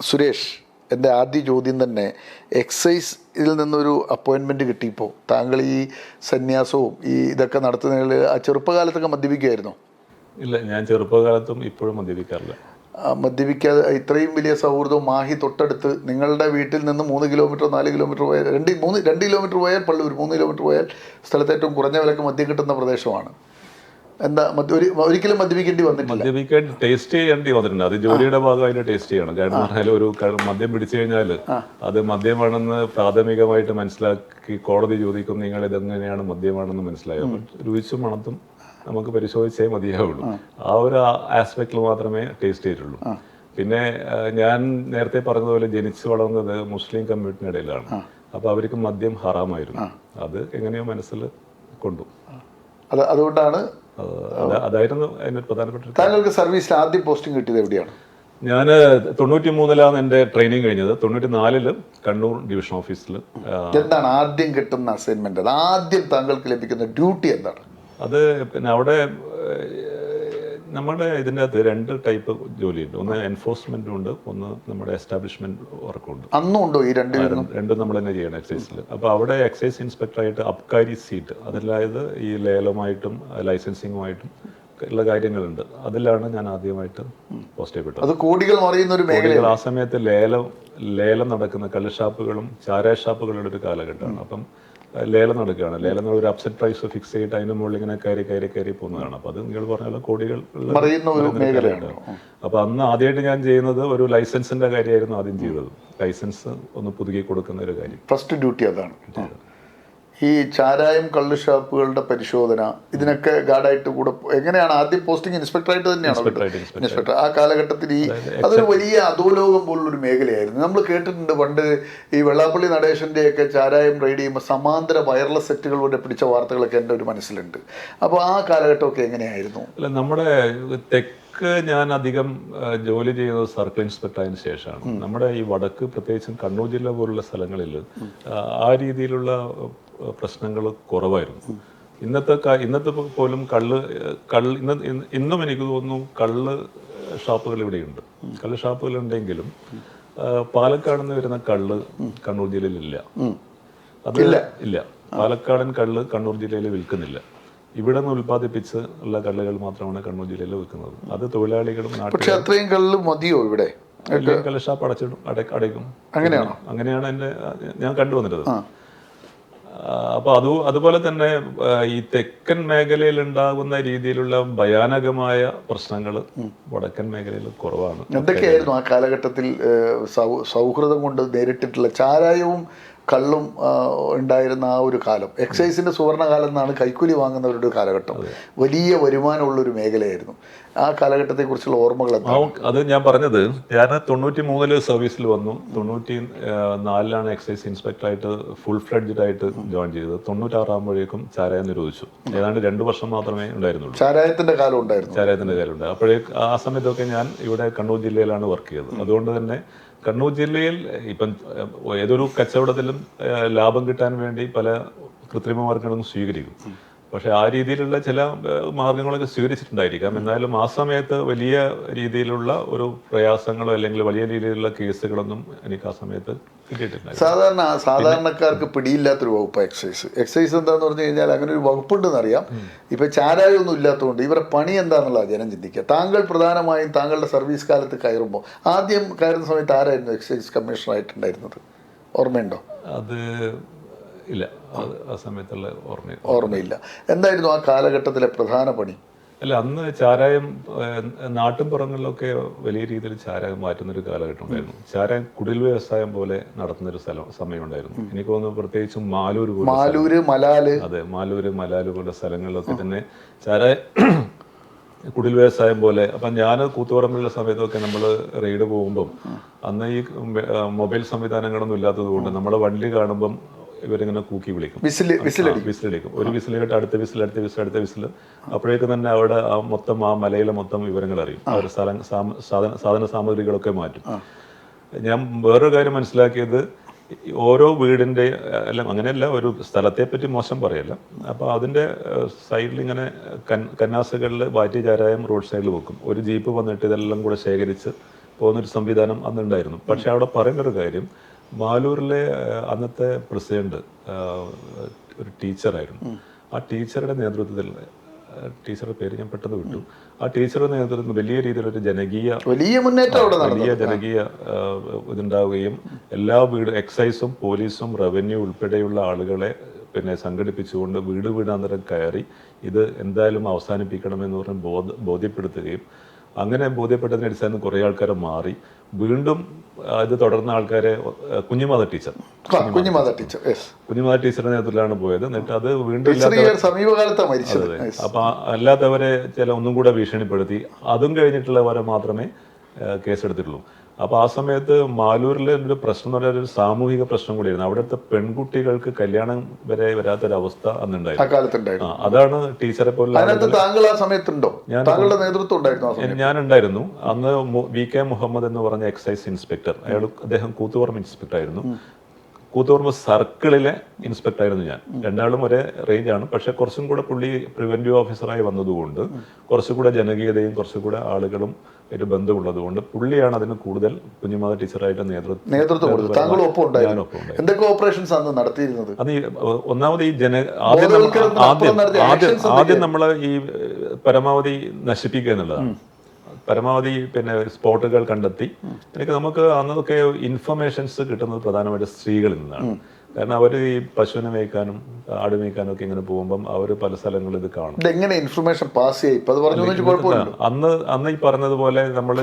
സുരേഷ്, എൻ്റെ ആദ്യ ചോദ്യം തന്നെ, എക്സൈസിൽ നിന്നൊരു അപ്പോയിൻമെൻറ്റ് കിട്ടിയപ്പോൾ താങ്കൾ ഈ സന്യാസവും ഈ ഇതൊക്കെ നടത്തുന്നതിൽ ആ ചെറുപ്പകാലത്തൊക്കെ മദ്യപിക്കുമായിരുന്നോ? ഇല്ല, ഞാൻ ചെറുപ്പകാലത്തും ഇപ്പോഴും മദ്യപിക്കാറില്ല. മദ്യപിക്കാതെ ഇത്രയും വലിയ സൗഹൃദവും, മാഹി തൊട്ടടുത്ത്, നിങ്ങളുടെ വീട്ടിൽ നിന്ന് 3 കിലോമീറ്റർ 4 കിലോമീറ്റർ പോയാൽ 2 കിലോമീറ്റർ പോയാൽ പള്ളൂർ, 3 കിലോമീറ്റർ പോയാൽ സ്ഥലത്ത് ഏറ്റവും കുറഞ്ഞ വിലക്ക് മദ്യം കിട്ടുന്ന പ്രദേശമാണ്. എന്താ ഒരിക്കലും മദ്യപിക്കേണ്ടി വന്നിട്ടില്ല? മദ്യപിക്കാൻ ടേസ്റ്റ് ചെയ്യേണ്ടി വന്നിട്ടുണ്ട്. അത് ജോലിയുടെ ഭാഗമായിട്ട് ടേസ്റ്റ് ചെയ്യണം. കാരണം പറഞ്ഞാൽ ഒരു മദ്യം പിടിച്ചു കഴിഞ്ഞാൽ അത് മദ്യമാണെന്ന് പ്രാഥമികമായിട്ട് മനസ്സിലാക്കി കോടതി ചോദിക്കും, നിങ്ങൾ ഇതെങ്ങനെയാണ് മദ്യമാണെന്ന് മനസ്സിലായോ? രുചിച്ചും മണത്തും നമുക്ക് പരിശോധിച്ചേ മതിയാവുള്ളൂ. ആ ഒരു ആസ്പെക്റ്റിൽ മാത്രമേ ടേസ്റ്റ് ചെയ്തിട്ടുള്ളൂ. പിന്നെ ഞാൻ നേരത്തെ പറഞ്ഞതുപോലെ ജനിച്ചു വളർന്നത് മുസ്ലിം കമ്മ്യൂണിറ്റിയുടെ ഇടയിലാണ്. അപ്പോൾ അവർക്ക് മദ്യം ഹറാമായിരുന്നു. അത് എങ്ങനെയോ മനസ്സിൽ കൊണ്ടു. അതുകൊണ്ടാണ് അതായിരുന്നു അതിൻ്റെ പ്രധാനപ്പെട്ട. താങ്കൾക്ക് സർവീസിൽ ആദ്യം പോസ്റ്റിംഗ് കിട്ടിയത് എവിടെയാണ്? ഞാൻ 93-ലാണ് എൻ്റെ ട്രെയിനിങ് കഴിഞ്ഞത്. 94-ല് കണ്ണൂർ ഡിവിഷൻ ഓഫീസിൽ. എന്താണ് ആദ്യം കിട്ടുന്ന അസൈൻമെന്റ്? അത് ആദ്യം താങ്കൾക്ക് ലഭിക്കുന്ന ഡ്യൂട്ടി എന്താണ്? അത് പിന്നെ അവിടെ നമ്മുടെ ഇതിൻ്റെ അകത്ത് 2 ടൈപ്പ് ജോലിയുണ്ട്. ഒന്ന് എൻഫോഴ്സ്മെൻറ്റും ഉണ്ട്, ഒന്ന് നമ്മുടെ എസ്റ്റാബ്ലിഷ്മെൻറ്റ് വർക്കും ഉണ്ട്. അന്നും ഉണ്ടോ ഈ രണ്ടും നമ്മൾ തന്നെ ചെയ്യണം എക്സൈസിൽ. അപ്പോൾ അവിടെ എക്സൈസ് ഇൻസ്പെക്ടറായിട്ട് അബ്കാരി സീറ്റ്, അതിലായത് ഈ ലേലമായിട്ടും ലൈസൻസിങ്ങുമായിട്ടും ഉള്ള കാര്യങ്ങളുണ്ട്. അതിലാണ് ഞാൻ ആദ്യമായിട്ട് പോസ്റ്റ് ചെയ്യപ്പെട്ടത്. അത് കോടികൾ മറിയുന്ന ഒരു മേഖല. ആ സമയത്ത് ലേലം നടക്കുന്ന കള്ളുഷാപ്പുകളും ചാരായ ഷാപ്പുകളുടെ ഒരു കാലഘട്ടമാണ്. അപ്പം ലേലം നടക്കുകയാണ്. ലേലം ഒരു അപ്സെറ്റ് പ്രൈസ് ഫിക്സ് ചെയ്തിട്ട് അതിന് മുകളിൽ ഇങ്ങനെ കയറി പോകുന്നതാണ്. അപ്പോൾ അത് നിങ്ങൾ പറഞ്ഞ കോടികൾ മറിയുന്ന ഒരു മേഖലയാണ്. അപ്പോൾ അന്ന് ആദ്യമായിട്ട് ഞാൻ ചെയ്യുന്നത് ഒരു ലൈസൻസിന്റെ കാര്യമായിരുന്നു ആദ്യം ചെയ്തത്. ലൈസൻസ് ഒന്ന് പുതുക്കി കൊടുക്കുന്ന ഒരു കാര്യം, ഫസ്റ്റ് ഡ്യൂട്ടി അതാണ്. ഈ ചാരായം കള്ള് ഷാപ്പുകളുടെ പരിശോധന ഇതിനൊക്കെ ഗാർഡായിട്ട് കൂടെ എങ്ങനെയാണ് ആദ്യം പോസ്റ്റിംഗ് ഇൻസ്പെക്ടറായിട്ട് തന്നെയാണ് ഇൻസ്പെക്ടർ ആ കാലഘട്ടത്തിൽ അതൊരു വലിയ അധോലോകം പോലുള്ളൊരു മേഖലയായിരുന്നു. നമ്മൾ കേട്ടിട്ടുണ്ട് പണ്ട് ഈ വെള്ളാപ്പള്ളി നടേശൻ്റെയൊക്കെ ചാരായം റെയ്ഡ് ചെയ്യുമ്പോൾ സമാന്തര വയർലെസ് സെറ്റുകളുടെ പിടിച്ച വാർത്തകളൊക്കെ എൻ്റെ ഒരു മനസ്സിലുണ്ട്. അപ്പോൾ ആ കാലഘട്ടമൊക്കെ എങ്ങനെയായിരുന്നു? അല്ല, നമ്മുടെ ഞാൻ അധികം ജോലി ചെയ്തത് സർക്കിൾ ഇൻസ്പെക്ടർ ആയതിനു ശേഷമാണ്. നമ്മുടെ ഈ വടക്ക് പ്രത്യേകിച്ചും കണ്ണൂർ ജില്ല പോലുള്ള സ്ഥലങ്ങളിൽ ആ രീതിയിലുള്ള പ്രശ്നങ്ങൾ കുറവായിരുന്നു. ഇന്നത്തെ പോലും ഇന്നും എനിക്ക് തോന്നുന്നു കള്ള് ഷാപ്പുകൾ ഇവിടെയുണ്ട്. കള്ള് ഷാപ്പുകൾ ഉണ്ടെങ്കിലും പാലക്കാട് നിന്ന് വരുന്ന കള്ള് കണ്ണൂർ ജില്ലയിലില്ല. അത് ഇല്ല. പാലക്കാടൻ കള്ള് കണ്ണൂർ ജില്ലയിൽ വിൽക്കുന്നില്ല. ഇവിടെ നിന്ന് ഉൽപ്പാദിപ്പിച്ച് ഉള്ള കള്ളുകൾ മാത്രമാണ് കണ്ണൂർ ജില്ലയിൽ വിൽക്കുന്നത്. അത് തൊഴിലാളികളും പക്ഷേ അത്രയും കള്ള് മതിയോ ഇവിടെ? കള്ള് ഷാപ്പ് അടയ്ക്കും. അങ്ങനെയാണ് ഞാൻ കണ്ടുവന്നിട്ടത്. അപ്പൊ അതുപോലെ തന്നെ ഈ തെക്കൻ മേഖലയിൽ ഉണ്ടാകുന്ന രീതിയിലുള്ള ഭയാനകമായ പ്രശ്നങ്ങൾ വടക്കൻ മേഖലയിൽ കുറവാണ്. എന്തൊക്കെയായിരുന്നു ആ കാലഘട്ടത്തിൽ സൗഹൃദം കൊണ്ട് നേരിട്ടിട്ടുള്ള ചാരായവും കള്ളും ഉണ്ടായിരുന്ന ആ ഒരു കാലം? എക്സൈസിന്റെ സുവർണകാലം എന്നാണ് കൈക്കൂലി വാങ്ങുന്നവരുടെ കാലഘട്ടം. വലിയ വരുമാനമുള്ളൊരു മേഖലയായിരുന്നു. ആ കാലഘട്ടത്തെക്കുറിച്ചുള്ള ഓർമ്മകൾ എന്താണ്? അത് ഞാൻ പറഞ്ഞത്, ഞാൻ 93 സർവീസിൽ വന്നു. 94 എക്സൈസ് ഇൻസ്പെക്ടറായിട്ട് ഫുൾ ഫ്ലെഡ്ജഡ് ആയിട്ട് ജോയിൻ ചെയ്തത്. 96 ആകുമ്പോഴേക്കും ചാരായം നിരോധിച്ചു. ഏതാണ്ട് 2 വർഷം മാത്രമേ ഉണ്ടായിരുന്നുള്ളൂ. ചാരായത്തിന്റെ കാലം ഉണ്ടായിരുന്നു. അപ്പോഴേ ആ സമയത്തൊക്കെ ഞാൻ ഇവിടെ കണ്ണൂർ ജില്ലയിലാണ് വർക്ക് ചെയ്തത്. അതുകൊണ്ട് തന്നെ കണ്ണൂർ ജില്ലയിൽ ഇപ്പം ഏതൊരു കച്ചവടത്തിലും ലാഭം കിട്ടാൻ വേണ്ടി പല കൃത്രിമ മാർഗങ്ങളും സ്വീകരിക്കും. പക്ഷെ ആ രീതിയിലുള്ള ചില മാർഗങ്ങളൊക്കെ സ്വീകരിച്ചിട്ടുണ്ടായിരിക്കാം. എന്നാലും ആ സമയത്ത് വലിയ രീതിയിലുള്ള ഒരു പ്രയാസങ്ങളോ അല്ലെങ്കിൽ വലിയ രീതിയിലുള്ള കേസുകളൊന്നും എനിക്ക് ആ സമയത്ത് കിട്ടിയിട്ടില്ല. സാധാരണക്കാർക്ക് പിടിയില്ലാത്തൊരു വകുപ്പ് എക്സൈസ് എന്താന്ന് പറഞ്ഞു കഴിഞ്ഞാൽ അങ്ങനെ ഒരു വകുപ്പുണ്ടെന്ന് അറിയാം. ഇപ്പൊ ചാരായൊന്നും ഇല്ലാത്തതുകൊണ്ട് ഇവരുടെ പണി എന്താണെന്നുള്ള ജനം ചിന്തിക്കുക. താങ്കൾ പ്രധാനമായും താങ്കളുടെ സർവീസ് കാലത്ത് കയറുമ്പോൾ ആദ്യം കയറുന്ന സമയത്ത് ആരായിരുന്നു എക്സൈസ് കമ്മീഷണർ ആയിട്ടുണ്ടായിരുന്നത്? ഓർമ്മയുണ്ടോ? അത് ഇല്ല, ആ സമയത്തുള്ള ഓർമ്മയില്ല. എന്തായിരുന്നു ആ കാലഘട്ടത്തിലെ പ്രധാന പണി? അല്ല, അന്ന് ചാരായം നാട്ടിൻപുറങ്ങളിലൊക്കെ വലിയ രീതിയിൽ ചാരായം മാറ്റുന്നൊരു കാലഘട്ടം ഉണ്ടായിരുന്നു. ചാരായം കുടിൽ വ്യവസായം പോലെ നടത്തുന്നൊരു സമയം ഉണ്ടായിരുന്നു. എനിക്ക് തോന്നുന്നു പ്രത്യേകിച്ചും മലാല് പോലെ സ്ഥലങ്ങളിലൊക്കെ തന്നെ ചാരായം കുടിൽ വ്യവസായം പോലെ. അപ്പം ഞാൻ കൂത്തുപറമ്പിലുള്ള സമയത്തൊക്കെ നമ്മൾ റെയ്ഡ് പോകുമ്പം അന്ന് ഈ മൊബൈൽ സംവിധാനങ്ങളൊന്നും ഇല്ലാത്തത് കൊണ്ട് നമ്മുടെ വണ്ടി കാണുമ്പം ഇവരിങ്ങനെ കൂക്കി വിളിക്കും, വിസിലടിക്കും. ഒരു വിസിലിട്ട് അടുത്ത വിസിൽ. അപ്പോഴേക്കും തന്നെ അവിടെ ആ മലയിലെ മൊത്തം വിവരങ്ങൾ അറിയും. അവർ സാധന സാമഗ്രികളൊക്കെ മാറ്റും. ഞാൻ വേറൊരു കാര്യം മനസ്സിലാക്കിയത്, ഓരോ വീടിൻ്റെ അങ്ങനെയല്ല, ഒരു സ്ഥലത്തെ പറ്റി മോശം പറയല്ല. അപ്പോൾ അതിൻ്റെ സൈഡിൽ ഇങ്ങനെ കന്നാസുകളിൽ വാറ്റി ചാരായം റോഡ് സൈഡിൽ വെക്കും. ഒരു ജീപ്പ് വന്നിട്ട് ഇതെല്ലാം കൂടെ ശേഖരിച്ച് പോകുന്നൊരു സംവിധാനം അന്നുണ്ടായിരുന്നു. പക്ഷെ അവിടെ പറയുന്നൊരു കാര്യം, മാലൂരിലെ അന്നത്തെ പ്രസിഡന്റ് ഒരു ടീച്ചറായിരുന്നു. ആ ടീച്ചറുടെ നേതൃത്വത്തിൽ, ടീച്ചറുടെ പേര് ഞാൻ പെട്ടെന്ന് വിട്ടു, ആ ടീച്ചറുടെ നേതൃത്വത്തിൽ വലിയ രീതിയിലൊരു വലിയ ജനകീയ ഇതുണ്ടാവുകയും എല്ലാ എക്സൈസും പോലീസും റവന്യൂ ഉൾപ്പെടെയുള്ള ആളുകളെ സംഘടിപ്പിച്ചുകൊണ്ട് വീടാന്തരം കയറി ഇത് എന്തായാലും അവസാനിപ്പിക്കണമെന്ന് പറഞ്ഞ് ബോധ്യപ്പെടുത്തുകയും, അങ്ങനെ ബോധ്യപ്പെട്ടതിന് അടിസ്ഥാനത്തിൽ കുറേ ആൾക്കാരെ മാറി. വീണ്ടും ഇത് തുടർന്ന ആൾക്കാരെ കുഞ്ഞുമാത ടീച്ചറുടെ നേതൃത്വത്തിലാണ് പോയത്. എന്നിട്ട് അത് വീണ്ടും അപ്പൊ അല്ലാത്തവരെ ഒന്നും കൂടെ ഭീഷണിപ്പെടുത്തി. അതും കഴിഞ്ഞിട്ടുള്ളവരെ മാത്രമേ കേസെടുത്തിട്ടുള്ളൂ. അപ്പോൾ ആ സമയത്ത് മാലൂരിലെ ഒരു പ്രശ്നം എന്ന് പറഞ്ഞാൽ ഒരു സാമൂഹിക പ്രശ്നം കൂടിയായിരുന്നു. അവിടുത്തെ പെൺകുട്ടികൾക്ക് കല്യാണം വരെ വരാത്തൊരവസ്ഥ അന്നുണ്ടായിരുന്നു. അതാണ് ടീച്ചറെ പോലെ ഞാനുണ്ടായിരുന്നു. അന്ന് VK മുഹമ്മദ് എന്ന് പറഞ്ഞ എക്സൈസ് ഇൻസ്പെക്ടർ, അദ്ദേഹം കൂത്തുപറമ്പ് ഇൻസ്പെക്ടർ ആയിരുന്നു. കൂത്തുപറമ്പ് സർക്കിളിലെ ഇൻസ്പെക്ടർ ആയിരുന്നു ഞാൻ. രണ്ടാളും ഒരേ റേഞ്ചാണ്. പക്ഷെ കുറച്ചും കൂടെ പുള്ളി പ്രിവെന്റീവ് ഓഫീസറായി വന്നതുകൊണ്ട് കുറച്ചുകൂടെ ജനകീയതയും കുറച്ചുകൂടെ ആളുകളും ഒരു ബന്ധമുള്ളത് കൊണ്ട് പുള്ളിയാണ് അതിന് കൂടുതൽ കുഞ്ഞുമാത ടീച്ചറായിട്ട് നേതൃത്വം എന്തൊക്കെ ഓപ്പറേഷൻസ് ആണ് നടത്തിയിരുന്നത്? അത് ഒന്നാമത് ഈ ആദ്യം നമ്മൾ ഈ പരമാവധി നശിപ്പിക്കുക എന്നുള്ളതാണ്. പരമാവധി പിന്നെ സ്പോട്ടുകൾ കണ്ടെത്തി നമുക്ക് അന്നൊക്കെ ഇൻഫർമേഷൻസ് കിട്ടുന്നത് പ്രധാനമായിട്ട് സ്ത്രീകളിൽ നിന്നാണ്. കാരണം അവർ ഈ പശുവിനെ മേയ്ക്കാനും ആട് മേയ്ക്കാനും ഒക്കെ ഇങ്ങനെ പോകുമ്പം അവർ പല സ്ഥലങ്ങളിൽ ഇത് കാണും. എങ്ങനെ ഇൻഫർമേഷൻ പാസ് ചെയ്യും? അന്ന് ഈ പറഞ്ഞതുപോലെ നമ്മൾ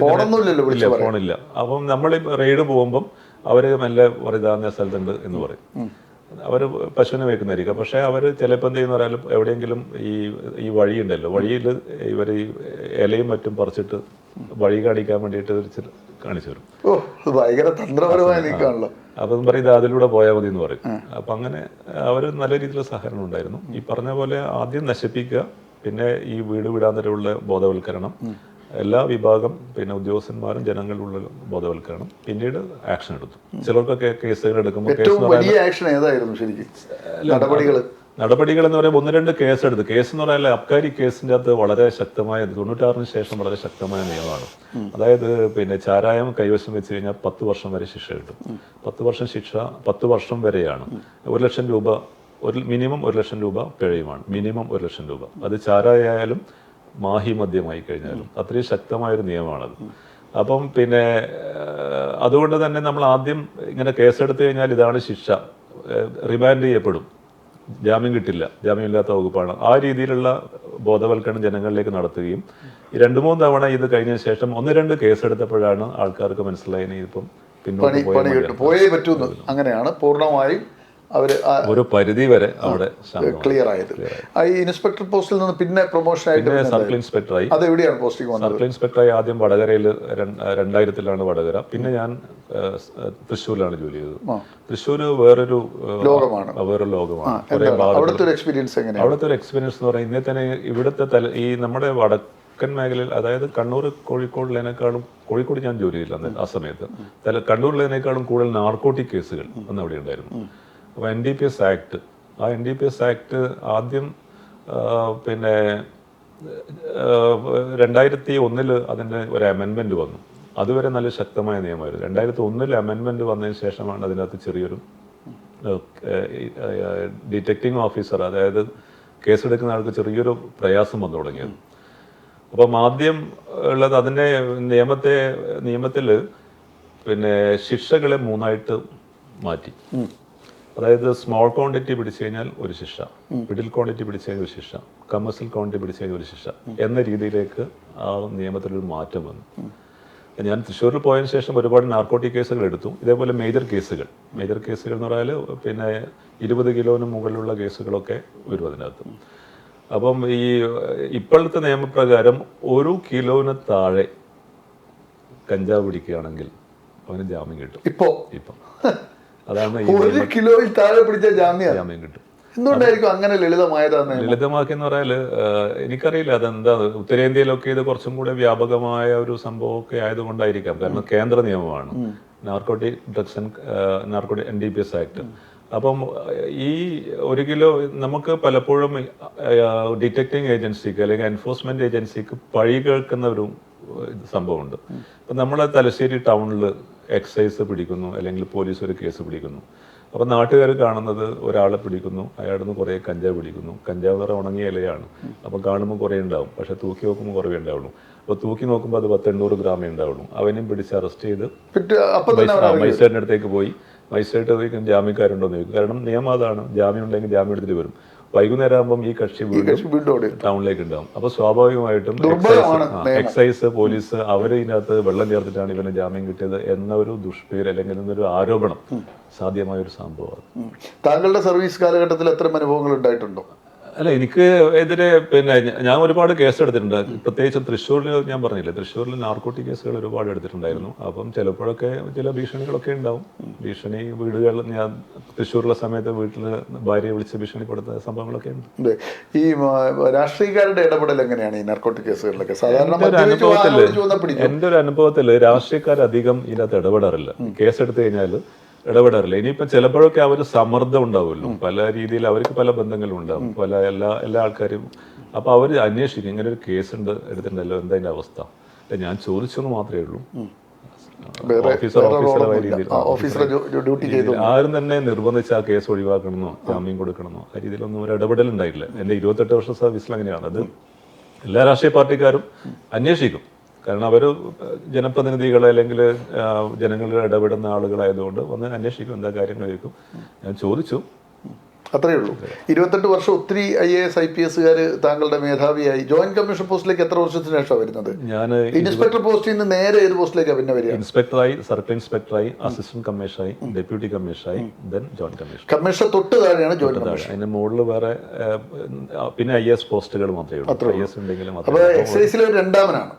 ഫോണില്ല. അപ്പം നമ്മൾ റെയ്ഡ് പോകുമ്പം അവർ മെല്ലെ പറയുന്ന സ്ഥലത്തുണ്ട് എന്ന് പറയും. അവർ പശുവിനെ മേയ്ക്കുന്നതായിരിക്കും. പക്ഷെ അവർ ചിലപ്പോൾ എന്ത് ചെയ്യുന്ന പറയാലും എവിടെയെങ്കിലും ഈ വഴിയുണ്ടല്ലോ, വഴിയിൽ ഇവർ ഈ ഇലയും മറ്റും പറിച്ചിട്ട് വഴി കാണിക്കാൻ വേണ്ടിയിട്ട് കാണിച്ചു തരും. ഭയങ്കര തന്ത്രപരമായ നീക്കമാണല്ലോ. അപ്പം പറയും ഇത് അതിലൂടെ പോയാൽ മതി എന്ന് പറയും. അപ്പം അങ്ങനെ അവർ നല്ല രീതിയിലുള്ള സഹകരണം ഉണ്ടായിരുന്നു. ഈ പറഞ്ഞ പോലെ ആദ്യം നശിപ്പിക്കുക, പിന്നെ ഈ വീട് വിടാന്തരമുള്ള ബോധവൽക്കരണം, എല്ലാ വിഭാഗം പിന്നെ ഉദ്യോഗസ്ഥന്മാരും ജനങ്ങളിലുള്ള ബോധവൽക്കരണം, പിന്നീട് ആക്ഷൻ എടുത്തു. ചിലർക്കൊക്കെ കേസുകൾ എടുക്കുമ്പോൾ നടപടികൾ എന്ന് പറയുമ്പോൾ 1-2 കേസ് എടുത്തു. കേസ് എന്ന് പറയാൻ അബ്കാരി കേസിൻ്റെ അകത്ത് വളരെ ശക്തമായ 96-ന് ശേഷം വളരെ ശക്തമായ നിയമമാണ്. അതായത് പിന്നെ ചാരായം കൈവശം വെച്ച് കഴിഞ്ഞാൽ 10 വർഷം വരെ ശിക്ഷ കിട്ടും. 10 വർഷം ശിക്ഷ 10 വർഷം വരെയാണ്. 1 ലക്ഷം രൂപ മിനിമം 1 ലക്ഷം രൂപ പിഴയുമാണ്. മിനിമം 1 ലക്ഷം രൂപ. അത് ചാരായാലും മാഹി മദ്യമായി കഴിഞ്ഞാലും അത്രയും ശക്തമായൊരു നിയമമാണത്. അപ്പം പിന്നെ അതുകൊണ്ട് തന്നെ നമ്മൾ ആദ്യം ഇങ്ങനെ കേസെടുത്തു കഴിഞ്ഞാൽ ഇതാണ് ശിക്ഷ, റിമാൻഡ് ചെയ്യപ്പെടും, ജാമ്യം കിട്ടില്ല, ജാമ്യമില്ലാത്ത വകുപ്പാണ്. ആ രീതിയിലുള്ള ബോധവൽക്കരണം ജനങ്ങളിലേക്ക് നടത്തുകയും 2-3 തവണ ഇത് കഴിഞ്ഞ ശേഷം 1-2 കേസെടുത്തപ്പോഴാണ് ആൾക്കാർക്ക് മനസ്സിലായി ഇപ്പം പിന്നോട്ട് പോയേ പറ്റൂ. അങ്ങനെയാണ് പൂർണ്ണമായും ഒരു പരിധി വരെ അവിടെ ക്ലിയർ ആയത്. ഈ ഇൻസ്പെക്ടർ പോസ്റ്റിൽ നിന്ന് പിന്നെ പ്രൊമോഷൻ ആയിട്ട് സർക്കിൾ ഇൻസ്പെക്ടറായി. അതെവിടെയാണ് പോസ്റ്റിംഗ്? സർക്കിൾ ഇൻസ്പെക്ടറായി ആദ്യം വടകരയിൽ 2000-ലാണ് വടകര. പിന്നെ ഞാൻ തൃശ്ശൂരിലാണ് ജോലി ചെയ്തത്. തൃശ്ശൂർ വേറൊരു ലോകമാണ്. അവിടുത്തെ ഒരു എക്സ്പീരിയൻസ് എന്ന് പറയുന്നത് ഇന്നേ തന്നെ ഇവിടുത്തെ ഈ നമ്മുടെ വടക്കൻ മേഖലയിൽ, അതായത് കണ്ണൂർ കോഴിക്കോടിലേനേക്കാളും, കോഴിക്കോട് ഞാൻ ജോലി ചെയ്തില്ല ആ സമയത്ത്, കണ്ണൂരിലേനേക്കാളും കൂടുതൽ നാർക്കോട്ടിക് കേസുകൾ അന്ന് അവിടെ ഉണ്ടായിരുന്നു. അപ്പോൾ NDPS ആക്ട്, ആ NDPS ആക്ട് ആദ്യം പിന്നെ 2001 അതിൻ്റെ ഒരു അമെൻമെൻറ്റ് വന്നു. അതുവരെ നല്ല ശക്തമായ നിയമമായിരുന്നു. 2001 അമെൻമെൻറ്റ് വന്നതിന് ശേഷമാണ് അതിനകത്ത് ചെറിയൊരു ഡിറ്റക്റ്റിംഗ് ഓഫീസർ, അതായത് കേസെടുക്കുന്ന ആൾക്ക് ചെറിയൊരു പ്രയാസം വന്നു തുടങ്ങിയത്. അപ്പം ആദ്യം ഉള്ളത് അതിൻ്റെ നിയമത്തിൽ പിന്നെ ശിക്ഷകളെ 3ആയിട്ട് മാറ്റി. അതായത് സ്മോൾ ക്വാണ്ടിറ്റി പിടിച്ചു കഴിഞ്ഞാൽ ഒരു ശിക്ഷ, മിഡിൽ ക്വാണ്ടിറ്റി പിടിച്ചു കഴിഞ്ഞാൽ ഒരു ശിക്ഷ, കമേഴ്സ്യൽ ക്വാണ്ടിറ്റി പിടിച്ചു കഴിഞ്ഞാൽ ഒരു ശിക്ഷ എന്ന രീതിയിലേക്ക് ആ നിയമത്തിലൊരു മാറ്റം വന്നു. ഞാൻ തൃശ്ശൂരിൽ പോയതിനു ശേഷം ഒരുപാട് നാർക്കോട്ടിക് കേസുകൾ എടുത്തു. ഇതേപോലെ മേജർ കേസുകൾ എന്ന് പറഞ്ഞാൽ പിന്നെ 20 കിലോന് മുകളിലുള്ള കേസുകളൊക്കെ വരും അതിനകത്ത്. അപ്പം ഈ ഇപ്പോഴത്തെ നിയമപ്രകാരം 1 കിലോന് താഴെ കഞ്ചാവ് പിടിക്കുകയാണെങ്കിൽ അവന് ജാമ്യം കിട്ടും. ഇപ്പം അതാണ് 1 കിലോയിൽ താഴെ പിടിച്ച ജാമ്യം കിട്ടും. എന്തുകൊണ്ടായിരിക്കും അങ്ങനെ ലളിതമാക്കിയെന്ന് പറയാല് എനിക്കറിയില്ല. അതെന്താ, ഉത്തരേന്ത്യയിലൊക്കെ ഇത് കുറച്ചും കൂടെ വ്യാപകമായ ഒരു സംഭവമൊക്കെ ആയതുകൊണ്ടായിരിക്കാം. കാരണം കേന്ദ്ര നിയമമാണ് narcotic drugs and narcotic NDPS act. അപ്പം ഈ 1 കിലോ നമുക്ക് പലപ്പോഴും ഡിറ്റക്റ്റിംഗ് ഏജൻസിക്ക് അല്ലെങ്കിൽ എൻഫോഴ്സ്മെന്റ് ഏജൻസിക്ക് പഴി കേൾക്കുന്ന ഒരു സംഭവമുണ്ട്. ഇപ്പം നമ്മളെ തലശ്ശേരി ടൗണിൽ എക്സൈസ് പിടിക്കുന്നു, അല്ലെങ്കിൽ പോലീസ് ഒരു കേസ് പിടിക്കുന്നു. അപ്പം നാട്ടുകാർ കാണുന്നത് ഒരാളെ പിടിക്കുന്നു, അയാളിൽ നിന്ന് കുറേ കഞ്ചാവ് പിടിക്കുന്നു. കഞ്ചാവ് നിറ ഉണങ്ങിയ ഇലയാണ്. അപ്പം കാണുമ്പോൾ കുറേ ഉണ്ടാവും, പക്ഷെ തൂക്കി നോക്കുമ്പോൾ കുറവേ ഉണ്ടാവുള്ളൂ. അപ്പോൾ തൂക്കി നോക്കുമ്പോൾ അത് 10-800 ഗ്രാമേ ഉണ്ടാവുള്ളൂ. അവനെയും പിടിച്ച് അറസ്റ്റ് ചെയ്ത് മജിസ്ട്രേറ്റിൻ്റെ അടുത്തേക്ക് പോയി. മജിസ്ട്രേറ്റ് ചോദിക്കും ജാമ്യക്കാരുണ്ടോ എന്ന് ചോദിക്കും. കാരണം നിയമം അതാണ്, ജാമ്യം ഉണ്ടെങ്കിൽ ജാമ്യം എടുത്തിട്ട് വരും. വൈകുന്നേരം ആകുമ്പം ഈ കക്ഷി വീണ്ടും ടൗണിലേക്ക് ഉണ്ടാവും. അപ്പൊ സ്വാഭാവികമായിട്ടും എക്സൈസ് പോലീസ് അവർ ഇതിനകത്ത് വെള്ളം ചേർത്തിട്ടാണ് ഇവന് ജാമ്യം കിട്ടിയത് എന്ന ഒരു ദുഷ്പേര് അല്ലെങ്കിൽ എന്നൊരു ആരോപണം സാധ്യമായ ഒരു സംഭവമാണ്. താങ്കളുടെ സർവീസ് കാലഘട്ടത്തിൽ എത്ര അനുഭവങ്ങൾ ഉണ്ടായിട്ടുണ്ടോ? അല്ല, എനിക്ക് എതിരെ പിന്നെ ഞാൻ ഒരുപാട് കേസ് എടുത്തിട്ടുണ്ട്. പ്രത്യേകിച്ച് തൃശ്ശൂരിൽ ഞാൻ പറഞ്ഞില്ലേ, തൃശ്ശൂരിൽ നാർക്കോട്ടിക് കേസുകൾ ഒരുപാട് എടുത്തിട്ടുണ്ടായിരുന്നു. അപ്പം ചിലപ്പോഴൊക്കെ ചില ഭീഷണികളൊക്കെ ഉണ്ടാവും. വീടുകൾ ഞാൻ തൃശ്ശൂരിലുള്ള സമയത്ത് വീട്ടിൽ ഭാര്യയെ വിളിച്ച് ഭീഷണിപ്പെടുത്ത സംഭവങ്ങളൊക്കെ ഉണ്ട്. ഈ രാഷ്ട്രീയക്കാരുടെ ഇടപെടൽ എങ്ങനെയാണ് ഈ നാർക്കോട്ടിക് കേസുകളിലൊക്കെ? സാധാരണ എൻ്റെ ഒരു അനുഭവത്തിൽ രാഷ്ട്രീയക്കാർ അധികം ഇതിനകത്ത് ഇടപെടാറില്ല. കേസെടുത്തു കഴിഞ്ഞാൽ ഇടപെടാറില്ല. ഇനിയിപ്പം ചിലപ്പോഴൊക്കെ അവർ സമ്മർദ്ദം ഉണ്ടാവുമല്ലോ, പല രീതിയിൽ അവർക്ക് പല ബന്ധങ്ങളും ഉണ്ടാവും, എല്ലാ ആൾക്കാരും. അപ്പോൾ അവർ അന്വേഷിക്കും, ഇങ്ങനെ ഒരു കേസ് എടുത്തിട്ടുണ്ടല്ലോ, എന്താ അതിൻ്റെ അവസ്ഥ. ഞാൻ ചോദിച്ചെന്ന് മാത്രമേ ഉള്ളൂ. ഓഫീസറായ രീതിയിൽ ആരും തന്നെ നിർബന്ധിച്ച് ആ കേസ് ഒഴിവാക്കണമെന്നോ ജാമ്യം കൊടുക്കണമെന്നോ ആ രീതിയിലൊന്നും ഒരു ഇടപെടലുണ്ടായില്ല. എൻ്റെ 28 വർഷ സർവീസിൽ അങ്ങനെയാണ്. അത് എല്ലാ രാഷ്ട്രീയ പാർട്ടിക്കാരും അന്വേഷിക്കും, കാരണം അവർ ജനപ്രതിനിധികൾ അല്ലെങ്കിൽ ജനങ്ങളിൽ ഇടപെടുന്ന ആളുകളായതുകൊണ്ട് വന്ന് അന്വേഷിക്കും, എന്താ കാര്യങ്ങളായിരിക്കും. ഞാൻ ചോദിച്ചു, അത്രയേ ഉള്ളൂ. 28 വർഷം ഒത്തിരി IAS IPSകാർ താങ്കളുടെ മേധാവിയായി. ജോയിന്റ് കമ്മീഷൻ പോസ്റ്റിലേക്ക് എത്ര വർഷത്തിന് ശേഷമാണ് വരുന്നത്? ഞാൻ ഇൻസ്പെക്ടർ പോസ്റ്റിൽ നിന്ന് നേരെ ഏത് പോസ്റ്റിലേക്കാണ് പിന്നെ വരിക? ഇൻസ്പെക്ടറായി, സർക്കിൾ ഇൻസ്പെക്ടറായി, അസിസ്റ്റന്റ് കമ്മീഷണറായി, ഡെപ്യൂട്ടി കമ്മീഷണറായി, ദെൻ ജോയിന്റ് കമ്മീഷണർ. കമ്മീഷണർ തൊട്ട് താഴെയാണ് ജോയിന്റ് കമ്മീഷൻ. അതിന് മുകളിൽ വേറെ പിന്നെ IAS പോസ്റ്റുകൾ മാത്രമേ ഉള്ളൂ. IAS ഉണ്ടെങ്കിലും അപ്പോൾ എക്സൈസിൽ ഒരു രണ്ടാമനാണ്,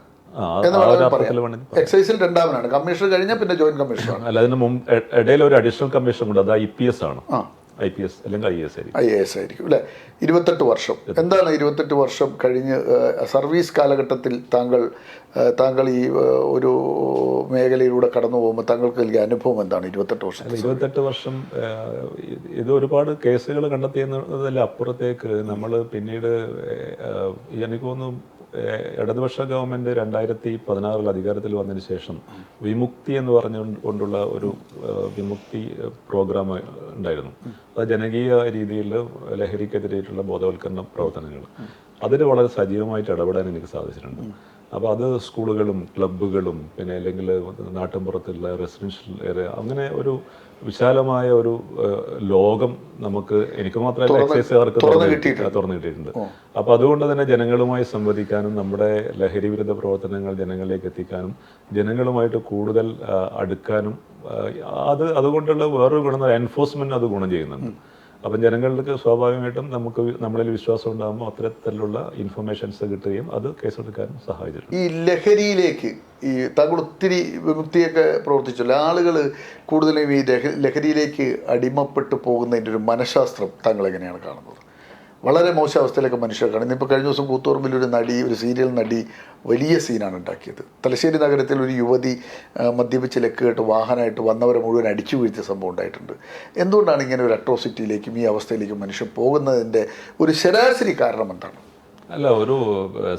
എക്സൈസിൽ രണ്ടാമനാണ്. കമ്മീഷണർ കഴിഞ്ഞാൽ പിന്നെ ജോയിന്റ് കമ്മീഷണർ. അല്ല, അതിന് മുമ്പ് ഇടയിൽ ഒരു അഡീഷണൽ കമ്മീഷൻ ഉണ്ട്, അത് IPS ആണ്. IPS അല്ലെങ്കിൽ IAS ആയിരിക്കും അല്ലേ? 28 വർഷം. എന്താണ് 28 വർഷം കഴിഞ്ഞ് സർവീസ് കാലഘട്ടത്തിൽ താങ്കൾ ഈ ഒരു മേഖലയിലൂടെ കടന്നു പോകുമ്പോൾ താങ്കൾക്ക് നൽകിയ അനുഭവം എന്താണ്? 28 വർഷം ഇത് ഒരുപാട് കേസുകൾ കണ്ടെത്തിയെന്നതല്ല അപ്പുറത്തേക്ക് നമ്മൾ പിന്നീട് എനിക്ക് തോന്നുന്നു ഇടതുപക്ഷ ഗവൺമെൻറ് 2016 അധികാരത്തിൽ വന്നതിന് ശേഷം വിമുക്തി എന്ന് പറഞ്ഞുകൊണ്ടുള്ള ഒരു വിമുക്തി പ്രോഗ്രാം ഉണ്ടായിരുന്നു. അത് ജനകീയ രീതിയിൽ ലഹരിക്കെതിരെയിട്ടുള്ള ബോധവൽക്കരണ പ്രവർത്തനങ്ങൾ, അതിൽ വളരെ സജീവമായിട്ട് ഇടപെടാൻ എനിക്ക് സാധിച്ചിട്ടുണ്ട്. അപ്പോൾ അത് സ്കൂളുകളും ക്ലബ്ബുകളും പിന്നെ അല്ലെങ്കിൽ നാട്ടിൻപുറത്തുള്ള റെസിഡൻഷ്യൽ ഏരിയ, അങ്ങനെ ഒരു വിശാലമായ ഒരു ലോകം നമുക്ക്, എനിക്ക് മാത്രമല്ല എക്സൈസുകാർക്ക് തുറന്നു കിട്ടിയിട്ടുണ്ട്. അപ്പോൾ അതുകൊണ്ട് തന്നെ ജനങ്ങളുമായി സംവദിക്കാനും നമ്മുടെ ലഹരി വിരുദ്ധ പ്രവർത്തനങ്ങൾ ജനങ്ങളിലേക്ക് എത്തിക്കാനും ജനങ്ങളുമായിട്ട് കൂടുതൽ അടുക്കാനും അതുകൊണ്ടുള്ള വേറൊരു ഗുണം, എൻഫോഴ്സ്മെന്റ് അത് ഗുണം ചെയ്യുന്നുണ്ട്. അപ്പം ജനങ്ങൾക്ക് സ്വാഭാവികമായിട്ടും നമ്മളിൽ വിശ്വാസം ഉണ്ടാകുമ്പോൾ അത്തരത്തിലുള്ള ഇൻഫർമേഷൻസ് കിട്ടുകയും അത് കേസെടുക്കാനും സഹായിച്ചിട്ടുണ്ട്. ഈ ലഹരിയിലേക്ക് താങ്കൾ ഒത്തിരി വിമുക്തിയൊക്കെ പ്രവർത്തിച്ചല്ലോ, ആളുകൾ കൂടുതലും ഈ ലഹരിയിലേക്ക് അടിമപ്പെട്ടു പോകുന്നതിൻ്റെ ഒരു മനഃശാസ്ത്രം താങ്കൾ എങ്ങനെയാണ് കാണുന്നത്? വളരെ മോശം അവസ്ഥയിലൊക്കെ മനുഷ്യർ കാണും. ഇന്നിപ്പോൾ കഴിഞ്ഞ ദിവസം കൂത്തുപറമ്പിൽ ഒരു സീരിയൽ നടി വലിയ സീനാണ് ഉണ്ടാക്കിയത്. തലശ്ശേരി നഗരത്തിൽ ഒരു യുവതി മദ്യപിച്ച് ലക്കുകെട്ട് വാഹനമായിട്ട് വന്നവരെ മുഴുവൻ അടിച്ചു വീഴ്ത്തിയ സംഭവം ഉണ്ടായിട്ടുണ്ട്. എന്തുകൊണ്ടാണ് ഇങ്ങനെ ഒരു അട്രോസിറ്റിയിലേക്കും ഈ അവസ്ഥയിലേക്കും മനുഷ്യൻ പോകുന്നതിൻ്റെ ഒരു ശരാശരി കാരണം എന്താണ്? അല്ല, ഒരു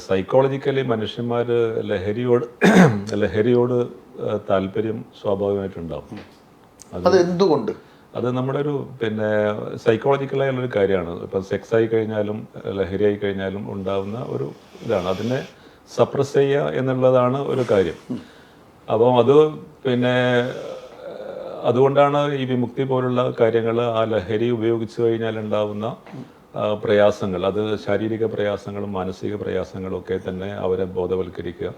സൈക്കോളജിക്കലി മനുഷ്യന്മാർ ലഹരിയോട് താല്പര്യം സ്വാഭാവികമായിട്ടുണ്ടാവും. അത് എന്തുകൊണ്ട്? അത് നമ്മുടെ ഒരു പിന്നെ സൈക്കോളജിക്കലായുള്ളൊരു കാര്യമാണ്. ഇപ്പം സെക്സ് ആയി കഴിഞ്ഞാലും ലഹരി ആയി കഴിഞ്ഞാലും ഉണ്ടാകുന്ന ഒരു ഇതാണ്. അതിനെ സപ്രസ് ചെയ്യുക എന്നുള്ളതാണ് ഒരു കാര്യം. അപ്പം അത് പിന്നെ അതുകൊണ്ടാണ് ഈ വിമുക്തി പോലുള്ള കാര്യങ്ങൾ, ആ ലഹരി ഉപയോഗിച്ചു കഴിഞ്ഞാൽ ഉണ്ടാകുന്ന പ്രയാസങ്ങൾ, അത് ശാരീരിക പ്രയാസങ്ങളും മാനസിക പ്രയാസങ്ങളും ഒക്കെ തന്നെ അവരെ ബോധവൽക്കരിക്കുക.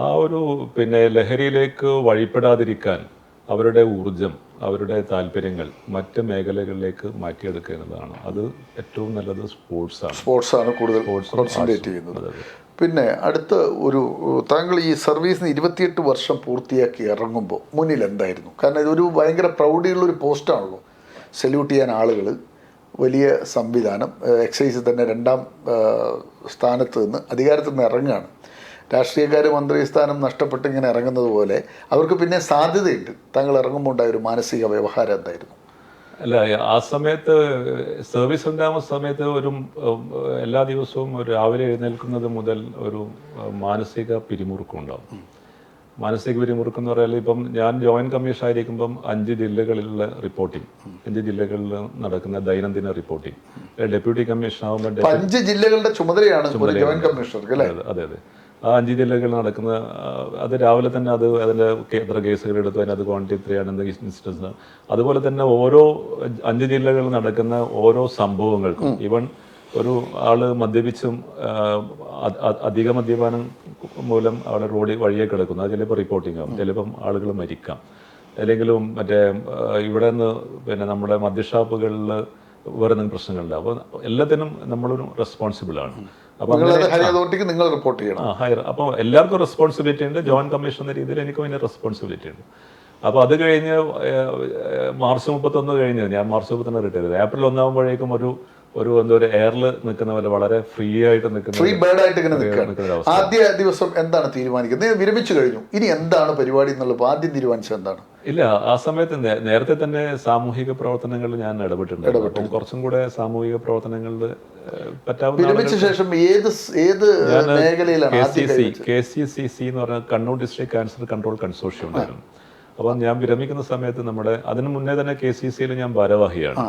ആ ഒരു പിന്നെ ലഹരിയിലേക്ക് വഴിപ്പെടാതിരിക്കാൻ അവരുടെ ഊർജം, അവരുടെ താല്പര്യങ്ങൾ മറ്റ് മേഖലകളിലേക്ക് മാറ്റിയെടുക്കുക എന്നതാണ്. അത് ഏറ്റവും നല്ലത് സ്പോർട്സാണ് കൂടുതൽ കോൺസെൻട്രേറ്റ് ചെയ്യുന്നത്. പിന്നെ അടുത്ത താങ്കൾ ഈ സർവീസിന് 28 വർഷം പൂർത്തിയാക്കി ഇറങ്ങുമ്പോൾ മുന്നിൽ എന്തായിരുന്നു? കാരണം ഇതൊരു ഭയങ്കര പ്രൗഢിയുള്ളൊരു പോസ്റ്റാണല്ലോ. സല്യൂട്ട് ചെയ്യാൻ ആളുകൾ, വലിയ സംവിധാനം, എക്സൈസിൽ തന്നെ 2ാം സ്ഥാനത്ത് നിന്ന് അധികാരത്തിൽ നിന്ന് ഇറങ്ങുകയാണ്. രാഷ്ട്രീയക്കാർ മന്ത്രിസ്ഥാനം നഷ്ടപ്പെട്ട് ഇങ്ങനെ ഇറങ്ങുന്നത് പോലെ അവർക്ക് പിന്നെ സാധ്യതയുണ്ട്. താങ്കൾ ഇറങ്ങുമ്പോൾ ഉണ്ടായ ഒരു മാനസിക വ്യവഹാരം എന്തായിരുന്നു? അല്ല, ആ സമയത്ത് സർവീസ് ഉണ്ടാകുന്ന സമയത്ത് എല്ലാ ദിവസവും രാവിലെ എഴുന്നേൽക്കുന്നത് മുതൽ ഒരു മാനസിക പിരിമുറുക്കം ഉണ്ടാകും. മാനസിക പിരിമുറുക്കം എന്ന് പറയാൻ, ഇപ്പം ഞാൻ ജോയിന്റ് കമ്മീഷൻ ആയിരിക്കുമ്പം 5 ജില്ലകളിലുള്ള റിപ്പോർട്ടിംഗ്, 5 ജില്ലകളിൽ നടക്കുന്ന ദൈനംദിന റിപ്പോർട്ടിംഗ്. ഡെപ്യൂട്ടി കമ്മീഷൻ ആകുമ്പോൾ 5 ജില്ലകളുടെ ചുമതലയാണ് ജോയിന്റ് കമ്മീഷണർക്ക് അല്ലേ? അതെ. ആ 5 ജില്ലകളിൽ നടക്കുന്ന അത് രാവിലെ തന്നെ അതിൻ്റെ എത്ര കേസുകൾ എടുത്തു, അതിനകത്ത് ക്വാണ്ടിറ്റി എത്രയാണ്, എന്തെങ്കിലും ഇൻസിഡൻസ്. അതുപോലെ തന്നെ ഓരോ 5 ജില്ലകളിൽ നടക്കുന്ന ഓരോ സംഭവങ്ങൾക്കും, ഈവൻ ഒരു ആള് മദ്യപിച്ചും അധിക മദ്യപാനം മൂലം അവിടെ വഴിയെ കിടക്കുന്നു, അത് ചിലപ്പോൾ റിപ്പോർട്ടിംഗ് ആവും. ചിലപ്പം ആളുകൾ മരിക്കാം, അല്ലെങ്കിലും ഇവിടെ നിന്ന് പിന്നെ നമ്മുടെ മദ്യഷാപ്പുകളിൽ വേറെ എന്തെങ്കിലും പ്രശ്നങ്ങളുണ്ടാവും. അപ്പോൾ എല്ലാത്തിനും നമ്മളൊരു റെസ്പോൺസിബിളാണ്. അപ്പോൾ അപ്പോൾ എല്ലാവർക്കും റെസ്പോൺസിബിലിറ്റി ഉണ്ട്. ജോയിന്റ് കമ്മീഷൻ എന്ന രീതിയിൽ എനിക്കും അതിൻ്റെ റെസ്പോൺസിബിലിറ്റി ഉണ്ട്. അപ്പോൾ അത് കഴിഞ്ഞ് മാർച്ച് 31 കഴിഞ്ഞ്, ഞാൻ മാർച്ച് 31 റിട്ടയർ ചെയ്തത്. ഏപ്രിൽ 1 ആകുമ്പോഴേക്കും ഒരു എയറിൽ നിൽക്കുന്ന പോലെ വളരെ ഫ്രീ ആയിട്ട് നിൽക്കുന്ന ആദ്യ ദിവസം എന്താണ് തീരുമാനിക്കുന്നത്? വിരമിച്ചു കഴിഞ്ഞു, ഇനി എന്താണ് പരിപാടി എന്നുള്ളത് ആദ്യം തീരുമാനിച്ചത് എന്താണ്? ഇല്ല, ആ സമയത്ത് നേരത്തെ തന്നെ സാമൂഹിക പ്രവർത്തനങ്ങളിൽ ഞാൻ ഇടപെട്ടിട്ടുണ്ട്. അപ്പം കുറച്ചും കൂടെ സാമൂഹിക പ്രവർത്തനങ്ങളിൽ പറ്റാവുന്ന ശേഷം KCCC എന്ന് പറഞ്ഞാൽ Kannur district cancer control consortium ഉണ്ടായിരുന്നു. അപ്പം ഞാൻ വിരമിക്കുന്ന സമയത്ത് അതിന് മുന്നേ തന്നെ KCCയിൽ ഞാൻ ഭാരവാഹിയാണ്.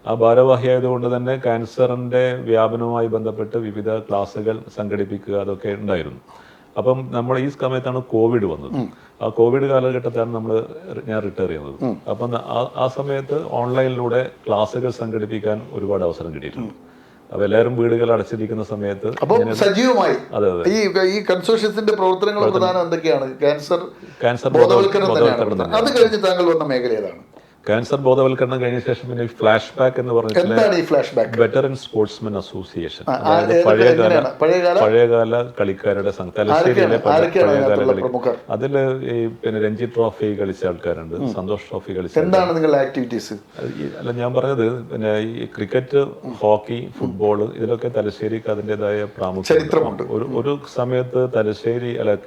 ആ ഭാരവാഹി ആയതുകൊണ്ട് തന്നെ ക്യാൻസറിൻ്റെ വ്യാപനവുമായി ബന്ധപ്പെട്ട് വിവിധ ക്ലാസ്സുകൾ സംഘടിപ്പിക്കുക, അതൊക്കെ ഉണ്ടായിരുന്നു. അപ്പം നമ്മൾ ഈ സമയത്താണ് കോവിഡ് വന്നത്. ആ കോവിഡ് കാലഘട്ടത്താണ് ഞാൻ റിട്ടയർ ചെയ്യുന്നത്. അപ്പം ആ സമയത്ത് ഓൺലൈനിലൂടെ ക്ലാസ്സുകൾ സംഘടിപ്പിക്കാൻ ഒരുപാട് അവസരം കിട്ടിയിട്ടുണ്ട്. അപ്പൊ എല്ലാവരും വീടുകൾ അടച്ചിരിക്കുന്ന സമയത്ത് അപ്പം സജീവമായി ഈ കൺസോർഷ്യത്തിന്റെ പ്രവർത്തനങ്ങൾ പ്രധാനം എന്തൊക്കെയാണ്? ക്യാൻസർ ബോധവൽക്കരണം തന്നെയാണ്. അത് കഴിഞ്ഞ് താങ്കൾ വന്ന മേഖല ഏതാണ്? ക്യാൻസർ ബോധവൽക്കരണം കഴിഞ്ഞ ശേഷം പിന്നെ ഫ്ലാഷ് ബാക്ക് എന്ന് പറഞ്ഞിട്ടുള്ള വെറ്ററൻ സ്പോർട്സ്മെൻ അസോസിയേഷൻ, പഴയകാല കളിക്കാരുടെ തലശ്ശേരിയിലെ പഴയകാല അതിൽ ഈ പിന്നെ രഞ്ജി ട്രോഫി കളിച്ച ആൾക്കാരുണ്ട്, സന്തോഷ് ട്രോഫി കളിച്ച. എന്താണ് നിങ്ങളുടെ ആക്ടിവിറ്റീസ്? അല്ല, ഞാൻ പറഞ്ഞത് പിന്നെ ഈ ക്രിക്കറ്റ്, ഹോക്കി, ഫുട്ബോൾ ഇതിലൊക്കെ തലശ്ശേരിക്ക് അതിൻ്റെതായ പ്രാമുഖ്യമുണ്ട്. ഒരു സമയത്ത്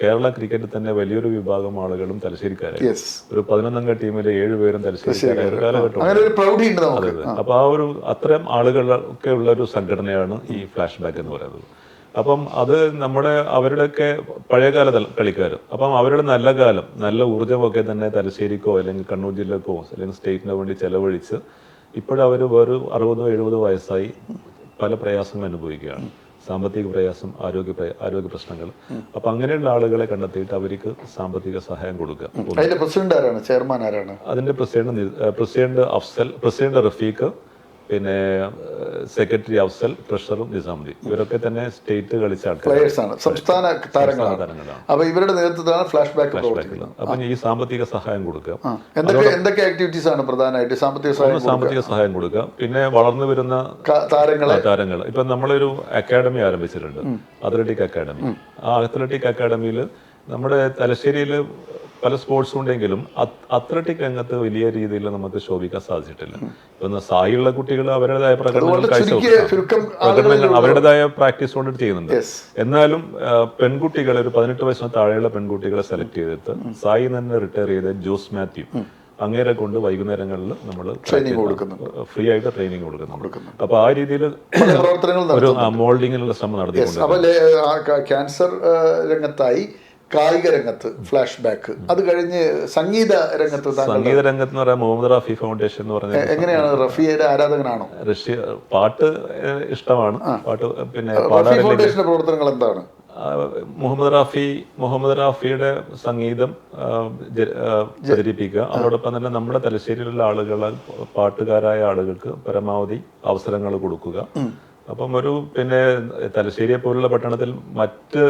കേരള ക്രിക്കറ്റ് തന്നെ വലിയൊരു വിഭാഗം ആളുകളും തലശ്ശേരിക്കാരായി. ഒരു 11-അംഗ ടീമിലെ 7 പേരും തലശ്ശേരി. അപ്പൊ ആ ഒരു അത്തരം ആളുകളൊക്കെ ഉള്ള ഒരു സംഘടനയാണ് ഈ ഫ്ലാഷ് ബാക്ക് എന്ന് പറയുന്നത്. അപ്പം അത് അവരുടെയൊക്കെ പഴയകാല കളിക്കാർ, അപ്പം അവരുടെ നല്ല കാലം, നല്ല ഊർജ്ജമൊക്കെ തന്നെ തലശ്ശേരിക്കോ അല്ലെങ്കിൽ കണ്ണൂർ ജില്ലക്കോ അല്ലെങ്കിൽ സ്റ്റേറ്റിനോ വേണ്ടി ചെലവഴിച്ച് ഇപ്പോഴവർ വേറെ 60-70 വയസ്സായി പല പ്രയാസങ്ങൾ അനുഭവിക്കുകയാണ്. സാമ്പത്തിക പ്രയാസം, ആരോഗ്യ പ്രശ്നങ്ങൾ. അപ്പൊ അങ്ങനെയുള്ള ആളുകളെ കണ്ടെത്തിയിട്ട് അവർക്ക് സാമ്പത്തിക സഹായം കൊടുക്കുക. അതിന്റെ പ്രസിഡന്റ് ആരാണ്? ചെയർമാൻ ആരാണ്? അതിന്റെ പ്രസിഡന്റ് അഫ്സൽ, പ്രസിഡന്റ് റഫീഖ്, പിന്നെ സെക്രട്ടറി അഫ്സൽ, ട്രഷറർ നിസാമുദ്ദീൻ. ഇവരൊക്കെ തന്നെ സ്റ്റേറ്റ് കളിച്ച ആൾക്കാരാണ്, സംസ്ഥാന താരങ്ങളാണ്. അപ്പൊ ഇവരുടെ നേതൃത്വത്തിലാണ് ഫ്ലാഷ് ബാക്ക്. അപ്പൊ ഈ സാമ്പത്തിക സഹായം കൊടുക്കുക. എന്തൊക്കെ ആക്ടിവിറ്റീസ് ആണ് പ്രധാനമായിട്ട്? സാമ്പത്തിക സഹായം കൊടുക്കുക. പിന്നെ വളർന്നു വരുന്ന താരങ്ങൾ ഇപ്പൊ നമ്മളൊരു അക്കാഡമി ആരംഭിച്ചിട്ടുണ്ട്, അത്ലറ്റിക് അക്കാഡമി. ആ അത്ലറ്റിക് അക്കാഡമിയിൽ നമ്മുടെ തലശ്ശേരിയിൽ പല സ്പോർട്സും ഉണ്ടെങ്കിലും അത്ലറ്റിക് രംഗത്ത് വലിയ രീതിയിൽ നമുക്ക് ശോഭിക്കാൻ സാധിച്ചിട്ടില്ല. ഇപ്പൊ സായുള്ള കുട്ടികൾ അവരുടേതായ പ്രകടനങ്ങൾ അവരുടേതായ പ്രാക്ടീസ് കൊണ്ട് ചെയ്യുന്നുണ്ട്. എന്നാലും പെൺകുട്ടികൾ, ഒരു 18 വയസ്സിന് താഴെയുള്ള പെൺകുട്ടികളെ സെലക്ട് ചെയ്തിട്ട് സായി തന്നെ റിട്ടയർ ചെയ്ത ജോസ് മാത്യു അങ്ങേരെ കൊണ്ട് വൈകുന്നേരങ്ങളിൽ നമ്മൾ ഫ്രീ ആയിട്ട് ട്രെയിനിങ് കൊടുക്കുന്നുണ്ട്. അപ്പൊ ആ രീതിയിൽ ഒരു മോൾഡിങ്ങിനുള്ള ശ്രമം നടത്തിയിട്ടുണ്ട്. ക്യാൻസർ രംഗത്തായി, കായിക രംഗത്ത് ഫ്ലാഷ് ബാക്ക്, അത് കഴിഞ്ഞ് സംഗീത രംഗത്ത് എന്ന് പറയാൻ മുഹമ്മദ് റാഫി ഫൗണ്ടേഷൻ എന്ന് പറഞ്ഞാൽ എങ്ങനെയാണ്? റഫിയുടെ ആരാധകനാണോ? പാട്ട് ഇഷ്ടമാണ്. പാട്ട് പിന്നെ ഫൗണ്ടേഷന്റെ പ്രവർത്തനങ്ങൾ എന്താണ്? മുഹമ്മദ് റാഫിയുടെ സംഗീതം പ്രചരിപ്പിക്കുക. അതോടൊപ്പം തന്നെ നമ്മുടെ തലശ്ശേരിയിലുള്ള പാട്ടുകാരായ ആളുകൾക്ക് പരമാവധി അവസരങ്ങൾ കൊടുക്കുക. അപ്പം പിന്നെ തലശ്ശേരിയെ പോലുള്ള പട്ടണത്തിൽ മറ്റ്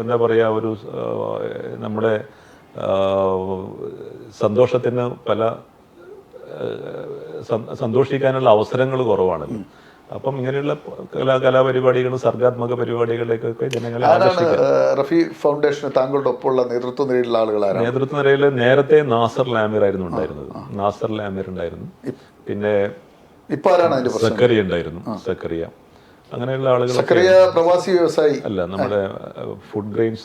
എന്താ പറയുക, ഒരു നമ്മുടെ സന്തോഷത്തിന് സന്തോഷിക്കാനുള്ള അവസരങ്ങൾ കുറവാണ്. അപ്പം ഇങ്ങനെയുള്ള കലാപരിപാടികളും സർഗാത്മക പരിപാടികളിലേക്കൊക്കെ ജനങ്ങളെ റഫി ഫൗണ്ടേഷൻ താങ്കളുടെ ഒപ്പമുള്ള നേതൃത്വ നിരയിലുള്ള ആളുകളാണ്. നേതൃത്വ നിരയിൽ നേരത്തെ നാസർ ലാമിർ ആയിരുന്നു ഉണ്ടായിരുന്നത്. നാസർ ലാമിർ ഉണ്ടായിരുന്നു. പിന്നെ സക്കറിയ ഉണ്ടായിരുന്നു. സക്കറിയ, അങ്ങനെയുള്ള ആളുകൾ. പ്രവാസി വ്യവസായി അല്ല, നമ്മുടെ ഫുഡ് ഗ്രെയിൻസ്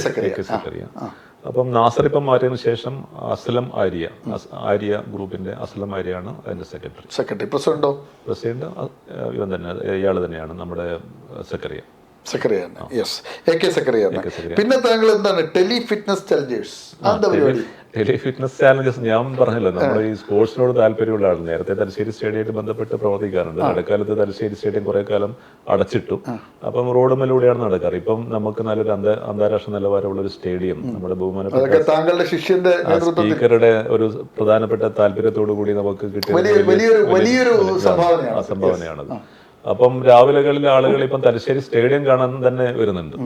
സക്കറിയ. അപ്പം നാസർ ഇപ്പം മാറിയതിനു ശേഷം അസ്ലം ആര്യ ഗ്രൂപ്പിന്റെ അസ്ലം ആര്യയാണ് അതിന്റെ സെക്രട്ടറി. പ്രസിഡന്റ് ഇവൻ തന്നെ, ഇയാൾ തന്നെയാണ് നമ്മുടെ സക്കറിയ. പിന്നെ താങ്കൾ എന്താണ് tele fitness Challengers? Tele fitness challenges ഞാൻ പറഞ്ഞല്ലോ, നമ്മൾ ഈ സ്പോർട്സിനോട് താല്പര്യമുള്ള ആൾ. നേരത്തെ തലശ്ശേരി സ്റ്റേഡിയമായിട്ട് ബന്ധപ്പെട്ട് പ്രവർത്തിക്കാറുണ്ട്. ഇടക്കാലത്ത് തലശ്ശേരി സ്റ്റേഡിയം കുറെ കാലം അടച്ചിട്ടു. അപ്പം റോഡുമലൂടെയാണ് നടക്കാറ്. ഇപ്പം നമുക്ക് നല്ലൊരു അന്താരാഷ്ട്ര നിലവാരമുള്ള ഒരു സ്റ്റേഡിയം നമ്മുടെ ബഹുമാനപ്പെട്ട താങ്കളുടെ ശിഷ്യന്റെ സ്പീക്കറുടെ ഒരു പ്രധാനപ്പെട്ട താല്പര്യത്തോടു കൂടി നമുക്ക് കിട്ടിയ സംഭാവനയാണത്. അപ്പം രാവിലെകളിൽ ആളുകൾ ഇപ്പം തലശ്ശേരി സ്റ്റേഡിയം കാണാൻ തന്നെ വരുന്നുണ്ട്.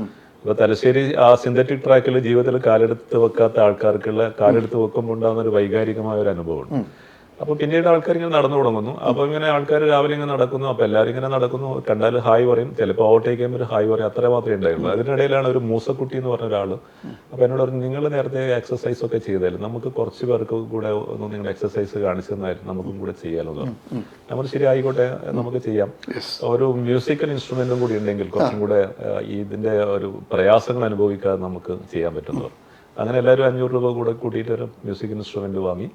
ഇപ്പൊ തലശ്ശേരി ആ സിന്തറ്റിക് ട്രാക്കിൽ ജീവിതത്തിൽ കാലെടുത്ത് വെക്കാത്ത ആൾക്കാർക്കുള്ള കാലെടുത്ത് വെക്കുമ്പോൾ ഉണ്ടാകുന്ന ഒരു വൈകാരികമായ ഒരു അനുഭവമാണ്. അപ്പൊ പിന്നീട് ആൾക്കാർ ഇങ്ങനെ നടന്നു തുടങ്ങുന്നു. അപ്പൊ ഇങ്ങനെ ആൾക്കാർ രാവിലെ ഇങ്ങനെ നടക്കുന്നു. അപ്പൊ എല്ലാവരും ഇങ്ങനെ നടക്കുന്നു. കണ്ടാൽ ഹായ് പറയും, ചിലപ്പോൾ ഓവർടേക്ക് ചെയ്യുമ്പോൾ ഒരു ഹായ് പറയും. അത്ര മാത്രമേ ഉണ്ടായുള്ളൂ. അതിനിടയിലാണ് ഒരു മൂസക്കുട്ടി എന്ന് പറഞ്ഞ ഒരാൾ അപ്പൊ എന്നോട് പറഞ്ഞു, നിങ്ങൾ നേരത്തെ എക്സസൈസ് ഒക്കെ ചെയ്താലും നമുക്ക് കുറച്ച് പേർക്ക് കൂടെ ഒന്ന് നിങ്ങൾ എക്സസൈസ് കാണിച്ചു തന്നായിരുന്നു, നമുക്കും കൂടെ ചെയ്യാമല്ലോ എന്ന് പറഞ്ഞു. നമ്മൾ ശരി, ആയിക്കോട്ടെ, നമുക്ക് ചെയ്യാം. ഒരു മ്യൂസിക്കൽ ഇൻസ്ട്രുമെന്റും കൂടി ഉണ്ടെങ്കിൽ കുറച്ചും കൂടെ ഇതിന്റെ ഒരു പ്രയാസങ്ങൾ അനുഭവിക്കാതെ നമുക്ക് ചെയ്യാൻ പറ്റുന്നു. അങ്ങനെ എല്ലാവരും 500 രൂപ കൂടെ കൂട്ടിയിട്ട് ഒരു മ്യൂസിക് ഇൻസ്ട്രുമെന്റ് വാങ്ങി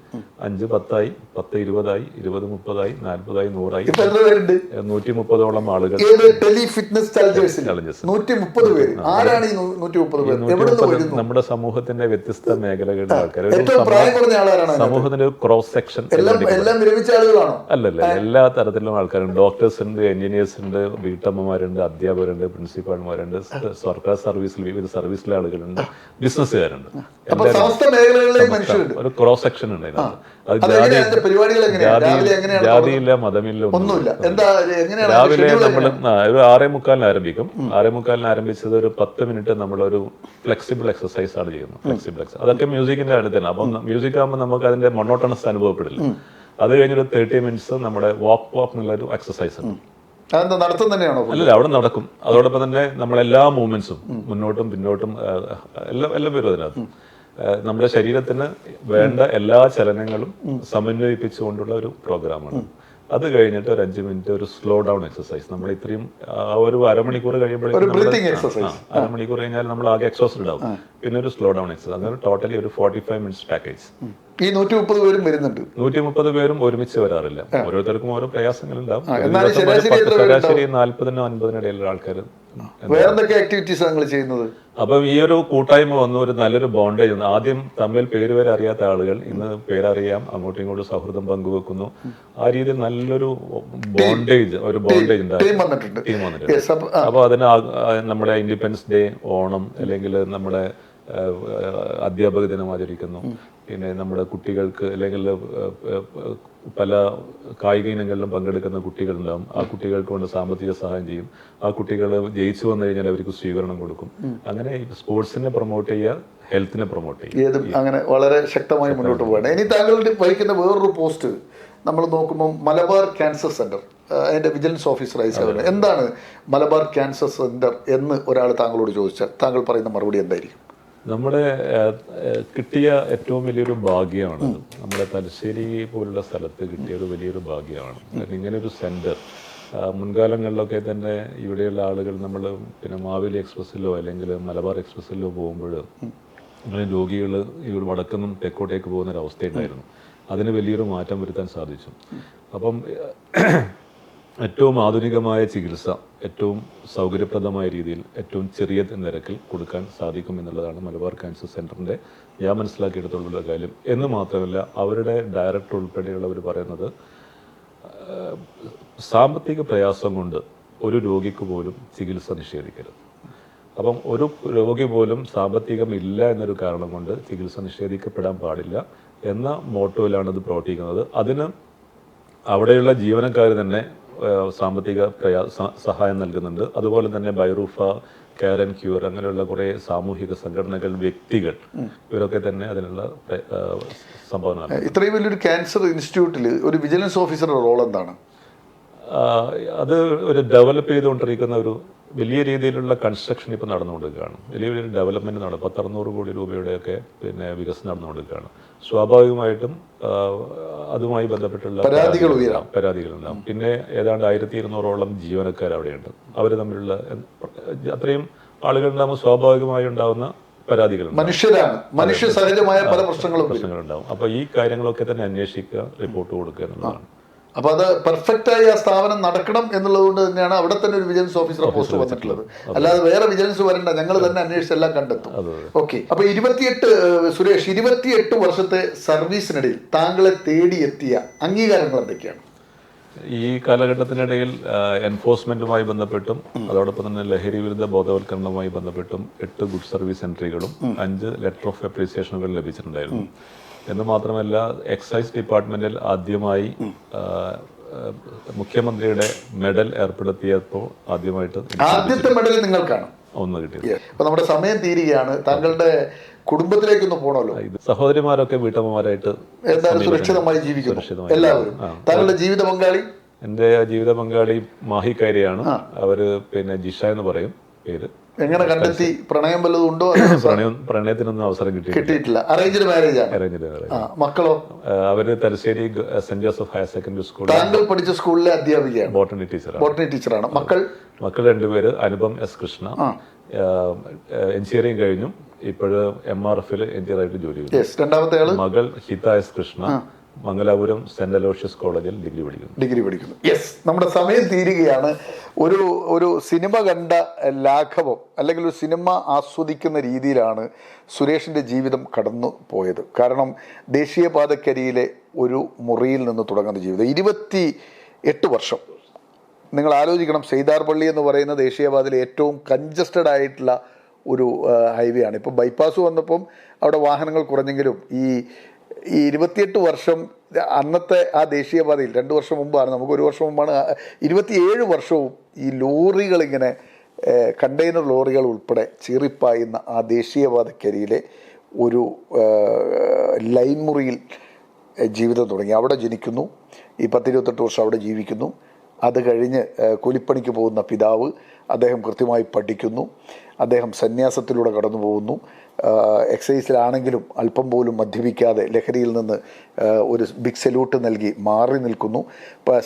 5, 10 10, 20, 20, 30, 40, 100, ഇപ്പൊ എത്ര പേരുണ്ട്? 130ഓളം ആളുകൾ ടെലി ഫിറ്റ്നസ് ചാലഞ്ചേഴ്സ് 130 പേര്. ആരാണ് ഈ 130 പേര്? എവിടെ നിന്ന് വരുന്നു? നമ്മുടെ സമൂഹത്തിന്റെ വ്യത്യസ്ത മേഖലകളിലെ ആൾക്കാർ. ഏറ്റവും പ്രായം കുറഞ്ഞ ആളാരാണ്? സമൂഹത്തിന്റെ ഒരു ക്രോസ് സെക്ഷൻ. എല്ലാം വിരമിച്ച ആളുകളാണോ? അല്ലല്ല, എല്ലാ തരത്തിലുള്ള ആൾക്കാരുണ്ട്. ഡോക്ടേഴ്സ് ഉണ്ട്, എഞ്ചിനീയേഴ്സ് ഉണ്ട്, വീട്ടമ്മമാരുണ്ട്, അധ്യാപകരുണ്ട്, പ്രിൻസിപ്പാൾമാരുണ്ട്, സർക്കാർ സർവീസിൽ വിവിധ സർവീസിലെ ആളുകളുണ്ട്, ബിസിനസ്സുകാരുണ്ട്. അപ്പൊ സമസ്ത മേഖലകളിലെയും മനുഷ്യരുണ്ട്. ഒരു ക്രോസ് സെക്ഷൻ ഉണ്ട് അതിനകത്ത്. അത് പരിപാടികൾ എങ്ങനെയാണ്? ജാതിയില്ല, മതമില്ല, ഒന്നുമില്ല. എന്താ എങ്ങനെയാണ്? രാവിലെ നമ്മൾ ഒരു 6:45 ആരംഭിക്കും. 6:45 ആരംഭിച്ചത് ഒരു 10 മിനിറ്റ് നമ്മളൊരു ഫ്ലെക്സിബിൾ എക്സസൈസ് ആണ് ചെയ്യുന്നത്. ഫ്ലെക്സിബിൾ എക്സസൈസ് അതൊക്കെ മ്യൂസിക്കിന്റെ അടുത്ത് തന്നെ. അപ്പം മ്യൂസിക് ആകുമ്പോൾ നമുക്ക് അതിന്റെ മൊണോട്ടണസ് അനുഭവപ്പെടില്ല. അത് കഴിഞ്ഞൊരു 30 മിനിറ്റ്സ് നമ്മുടെ വാക്ക് എന്നുള്ളൊരു എക്സസൈസ് ഉണ്ട്. നടത്തം തന്നെയാണോ? അല്ലല്ല, അവിടെ നടക്കും. അതോടൊപ്പം തന്നെ നമ്മളെല്ലാ മൂവ്മെന്റ്സും മുന്നോട്ടും പിന്നോട്ടും എല്ലാം വരും അതിനകത്ത്. നമ്മുടെ ശരീരത്തിന് വേണ്ട എല്ലാ ചലനങ്ങളും സമന്വയിപ്പിച്ചുകൊണ്ടുള്ള ഒരു പ്രോഗ്രാമാണ്. അത് കഴിഞ്ഞിട്ട് ഒരു 5 മിനിറ്റ് ഒരു സ്ലോ ഡൗൺ എക്സസൈസ്. നമ്മൾ ഇത്രയും ഒരു അരമണിക്കൂർ കഴിയുമ്പോഴേക്കും അരമണിക്കൂർ കഴിഞ്ഞാൽ നമ്മൾ ആകെ എക്സോസ്റ്റഡ് ആവും. പിന്നെ ഒരു സ്ലോ ഡൗൺ എക്സസൈസ്. അങ്ങനെ ടോട്ടലി ഒരു 45 മിനിറ്റ്സ് പാക്കേജ്. ഈ 130 പേരും വരുന്നുണ്ട്. 130 പേരും ഒരുമിച്ച് വരാറില്ല. ഓരോരുത്തർക്കും ഓരോ പ്രയാസങ്ങളുണ്ടാവും. ശരാശരി 40-നും 50-നും ഇടയിലുള്ള ആൾക്കാർ. വേറെന്തൊക്കെ ആക്ടിവിറ്റീസ് നിങ്ങൾ ചെയ്യുന്നത്? അപ്പം ഈ ഒരു കൂട്ടായ്മ വന്നു, ഒരു നല്ലൊരു ബോണ്ടേജ് ഉണ്ട്. ആദ്യം തമ്മിൽ പേര് വരെ അറിയാത്ത ആളുകൾ ഇന്ന് പേരറിയാം, അങ്ങോട്ടും ഇങ്ങോട്ടും സൗഹൃദം പങ്കുവെക്കുന്നു. ആ രീതിയിൽ നല്ലൊരു ബോണ്ടേജ് ഉണ്ടായിരുന്നു. ടീം വന്നിട്ടുണ്ട്. അപ്പൊ അതിന് നമ്മുടെ ഇൻഡിപെൻഡൻസ് ഡേ, ഓണം, അല്ലെങ്കിൽ നമ്മുടെ അധ്യാപക ദിനം ആചരിക്കുന്നു. പിന്നെ നമ്മുടെ കുട്ടികൾക്ക് അല്ലെങ്കിൽ പല കായിക ഇനങ്ങളിലും പങ്കെടുക്കുന്ന കുട്ടികളുണ്ടാവും. ആ കുട്ടികൾക്ക് കൊണ്ട് സാമ്പത്തിക സഹായം ചെയ്യും. ആ കുട്ടികൾ ജയിച്ചു വന്നു കഴിഞ്ഞാൽ അവർക്ക് സ്വീകരണം കൊടുക്കും. അങ്ങനെ സ്പോർട്സിനെ പ്രൊമോട്ട് ചെയ്യുക, ഹെൽത്തിനെ പ്രൊമോട്ട് ചെയ്യുക. അങ്ങനെ വളരെ ശക്തമായി മുന്നോട്ട് പോവുകയാണ്. ഇനി താങ്കളുടെ വഹിക്കുന്ന വേറൊരു പോസ്റ്റ് നമ്മൾ നോക്കുമ്പോൾ മലബാർ ക്യാൻസർ സെന്റർ, അതിന്റെ വിജിലൻസ് ഓഫീസറായി സേവനം. എന്താണ് മലബാർ ക്യാൻസർ സെന്റർ എന്ന് ഒരാൾ താങ്കളോട് ചോദിച്ചാൽ താങ്കൾ പറയുന്ന മറുപടി എന്തായിരിക്കും? നമ്മുടെ കിട്ടിയ ഏറ്റവും വലിയൊരു ഭാഗ്യമാണ്. നമ്മുടെ തലശ്ശേരി പോലുള്ള സ്ഥലത്ത് കിട്ടിയ ഒരു വലിയൊരു ഭാഗ്യമാണ്. ഇങ്ങനൊരു സെന്റർ മുൻകാലങ്ങളിലൊക്കെ തന്നെ ഇവിടെയുള്ള ആളുകൾ നമ്മൾ പിന്നെ മാവേലി എക്സ്പ്രസ്സിലോ അല്ലെങ്കിൽ മലബാർ എക്സ്പ്രസ്സിലോ പോകുമ്പോൾ അങ്ങനെ രോഗികൾ ഇവിടെ വടക്കുന്നും തെക്കോട്ടേക്ക് പോകുന്ന ഒരു അവസ്ഥയുണ്ടായിരുന്നു. അതിന് വലിയൊരു മാറ്റം വരുത്താൻ സാധിച്ചു. അപ്പം ഏറ്റവും ആധുനികമായ ചികിത്സ ഏറ്റവും സൗകര്യപ്രദമായ രീതിയിൽ ഏറ്റവും ചെറിയ നിരക്കിൽ കൊടുക്കാൻ സാധിക്കും എന്നുള്ളതാണ് മലബാർ ക്യാൻസർ സെന്ററിന്റെ ഞാൻ മനസ്സിലാക്കിയെടുത്തുള്ള കാര്യം. എന്ന് മാത്രമല്ല, അവരുടെ ഡയറക്ടർ ഉൾപ്പെടെയുള്ളവർ പറയുന്നത് സാമ്പത്തിക പ്രയാസം കൊണ്ട് ഒരു രോഗിക്ക് പോലും ചികിത്സ നിഷേധിക്കരുത്. അപ്പം ഒരു രോഗി പോലും സാമ്പത്തികമില്ല എന്നൊരു കാരണം കൊണ്ട് ചികിത്സ നിഷേധിക്കപ്പെടാൻ പാടില്ല എന്ന മോട്ടോയിലാണ് ഇത് പ്രവർത്തിക്കുന്നത്. അതിന് അവിടെയുള്ള ജീവനക്കാർ തന്നെ സാമ്പത്തിക സഹായം നൽകുന്നുണ്ട്. അതുപോലെ തന്നെ ബൈറൂഫ, കെയർ ആൻഡ് ക്യൂർ അങ്ങനെയുള്ള കുറേ സാമൂഹിക സംഘടനകൾ, വ്യക്തികൾ, ഇവരൊക്കെ തന്നെ അതിനുള്ള സംഭാവന. ഇത്രയും വലിയൊരു ക്യാൻസർ ഇൻസ്റ്റിറ്റ്യൂട്ടിൽ ഒരു വിജിലൻസ് ഓഫീസറുടെ റോൾ എന്താണ്? അത് ഒരു ഡെവലപ്പ് ചെയ്തുകൊണ്ടിരിക്കുന്ന ഒരു വലിയ രീതിയിലുള്ള കൺസ്ട്രക്ഷൻ ഇപ്പോൾ നടന്നുകൊണ്ടിരിക്കുകയാണ്. വലിയൊരു ഡെവലപ്മെൻറ്റ് 600 കോടി രൂപയുടെയൊക്കെ പിന്നെ വികസനം നടന്നുകൊണ്ടിരിക്കുകയാണ്. സ്വാഭാവികമായിട്ടും അതുമായി ബന്ധപ്പെട്ടുള്ള പരാതികളുണ്ടാകും. പിന്നെ ഏതാണ്ട് 1200ഓളം ജീവനക്കാർ അവിടെയുണ്ട്. അവർ തമ്മിലുള്ള അത്രയും ആളുകളുണ്ടാകുമ്പോൾ സ്വാഭാവികമായി ഉണ്ടാകുന്ന പരാതികളുണ്ട്. മനുഷ്യ സഹജമായ പല പ്രശ്നങ്ങളുണ്ടാകും. അപ്പോൾ ഈ കാര്യങ്ങളൊക്കെ തന്നെ അന്വേഷിക്കുക, റിപ്പോർട്ട് കൊടുക്കുക എന്നുള്ളതാണ്. അപ്പോൾ അത് പെർഫെക്റ്റായി ആ സ്ഥാപനം നടക്കണം എന്നുള്ളത് കൊണ്ട് തന്നെയാണ് അവിടെ തന്നെ ഒരു വിജിലൻസ് ഓഫീസറെ പോസ്റ്റ് വന്നിട്ടുള്ളത്. അല്ലാതെ വേറെ വിജിലൻസ് വരണ്ട, ഞങ്ങൾ തന്നെ അന്വേഷിച്ചെല്ലാം കണ്ടെത്തും. ഓക്കെ. അപ്പോൾ 28 വർഷത്തെ സർവീസിനിടയിൽ താങ്കളെ തേടിയെത്തിയ അംഗീകാരങ്ങൾ എന്തൊക്കെയാണ്? ഈ കാലഘട്ടത്തിനിടയിൽ എൻഫോഴ്സ്മെന്റുമായി ബന്ധപ്പെട്ടും അതോടൊപ്പം തന്നെ ലഹരി വിരുദ്ധ ബോധവൽക്കരണവുമായി ബന്ധപ്പെട്ടും 8 ഗുഡ് സർവീസ് എൻട്രികളും 5 ലെറ്റർ ഓഫ് അപ്രീസിയേഷനുകൾ ലഭിച്ചിട്ടുണ്ടായിരുന്നു. എന്ന് മാത്രമല്ല, എക്സൈസ് ഡിപ്പാർട്ട്മെന്റിൽ ആദ്യമായി മുഖ്യമന്ത്രിയുടെ മെഡൽ ഏർപ്പെടുത്തിയപ്പോൾ ആദ്യത്തെ മെഡൽ നിങ്ങൾക്കാണ് ഒന്ന് കിട്ടിയത്. അപ്പൊ നമ്മുടെ സമയം തീരുകയാണ്. താങ്കളുടെ കുടുംബത്തിലേക്കൊന്ന് പോകണമല്ലോ. സഹോദരിമാരൊക്കെ വീട്ടമ്മമാരായിട്ട് എന്തായാലും സുരക്ഷിതമായി ജീവിക്കുന്നു എല്ലാവരും. താങ്കളുടെ ജീവിത പങ്കാളി? എൻ്റെ ജീവിത പങ്കാളി മാഹിക്കാരിയാണ്. അവര് പിന്നെ ജിഷ എന്ന് പറയും പേര്. എങ്ങനെ കണ്ടെത്തി? പ്രണയം വല്ലതും ഉണ്ടോ? പ്രണയത്തിനൊന്നും അവസരം കിട്ടിയിട്ടില്ല. അറേഞ്ച്ഡ് മാരേജ് ആണ്. മക്കളോ? അവര് Thalassery saint Joseph higher secondary school. താങ്കൾ പഠിച്ച സ്കൂളിലെ അധ്യാപികയാണ്? ബോട്ടണി ടീച്ചറാണ്. മക്കൾ 2 പേര്. അനുപം എസ് കൃഷ്ണ എഞ്ചിനീയറിംഗ് കഴിഞ്ഞു, ഇപ്പോഴ് MRF എഞ്ചിനീയറായിട്ട് ജോലി ചെയ്യുന്നു. യെസ്. രണ്ടാമത്തെ ആള് മകൾ Hitha S Krishna Mangalapuram saint Aloysius കോളേജിൽ ഡിഗ്രി പഠിക്കുന്നു. യെസ്. നമ്മുടെ സമയം തീരുകയാണ്. ഒരു സിനിമ കണ്ട ലാഘവം അല്ലെങ്കിൽ ഒരു സിനിമ ആസ്വദിക്കുന്ന രീതിയിലാണ് സുരേഷിൻ്റെ ജീവിതം കടന്നു പോയത്. കാരണം ദേശീയപാതക്കരിയിലെ ഒരു മുറിയിൽ നിന്ന് തുടങ്ങുന്ന ജീവിതം 28 വർഷം. നിങ്ങൾ ആലോചിക്കണം, സെയ്താർപള്ളി എന്ന് പറയുന്ന ദേശീയപാതയിലെ ഏറ്റവും കൺജസ്റ്റഡ് ആയിട്ടുള്ള ഒരു ഹൈവേ ആണ്. ഇപ്പോൾ ബൈപ്പാസ് വന്നപ്പം അവിടെ വാഹനങ്ങൾ കുറഞ്ഞെങ്കിലും ഈ 28 വർഷം അന്നത്തെ ആ ദേശീയപാതയിൽ 2 വർഷം മുമ്പാണ്, നമുക്ക് 1 വർഷം മുമ്പാണ്, 27 വർഷവും ഈ ലോറികളിങ്ങനെ കണ്ടെയ്നർ ലോറികൾ ഉൾപ്പെടെ ചീറിപ്പായുന്ന ആ ദേശീയപാതക്കരിയിലെ ഒരു ലൈൻ മുറിയിൽ ജീവിതം തുടങ്ങി. അവിടെ ജനിക്കുന്നു, ഈ 10-28 വർഷം അവിടെ ജീവിക്കുന്നു. അത് കഴിഞ്ഞ് കൂലിപ്പണിക്ക് പോകുന്ന പിതാവ്, അദ്ദേഹം കൃത്യമായി പഠിക്കുന്നു, അദ്ദേഹം സന്യാസത്തിലൂടെ കടന്നു പോകുന്നു. എക്സൈസിലാണെങ്കിലും അല്പം പോലും മദ്യപിക്കാതെ ലഹരിയിൽ നിന്ന് ഒരു ബിഗ് സല്യൂട്ട് നൽകി മാറി നിൽക്കുന്നു.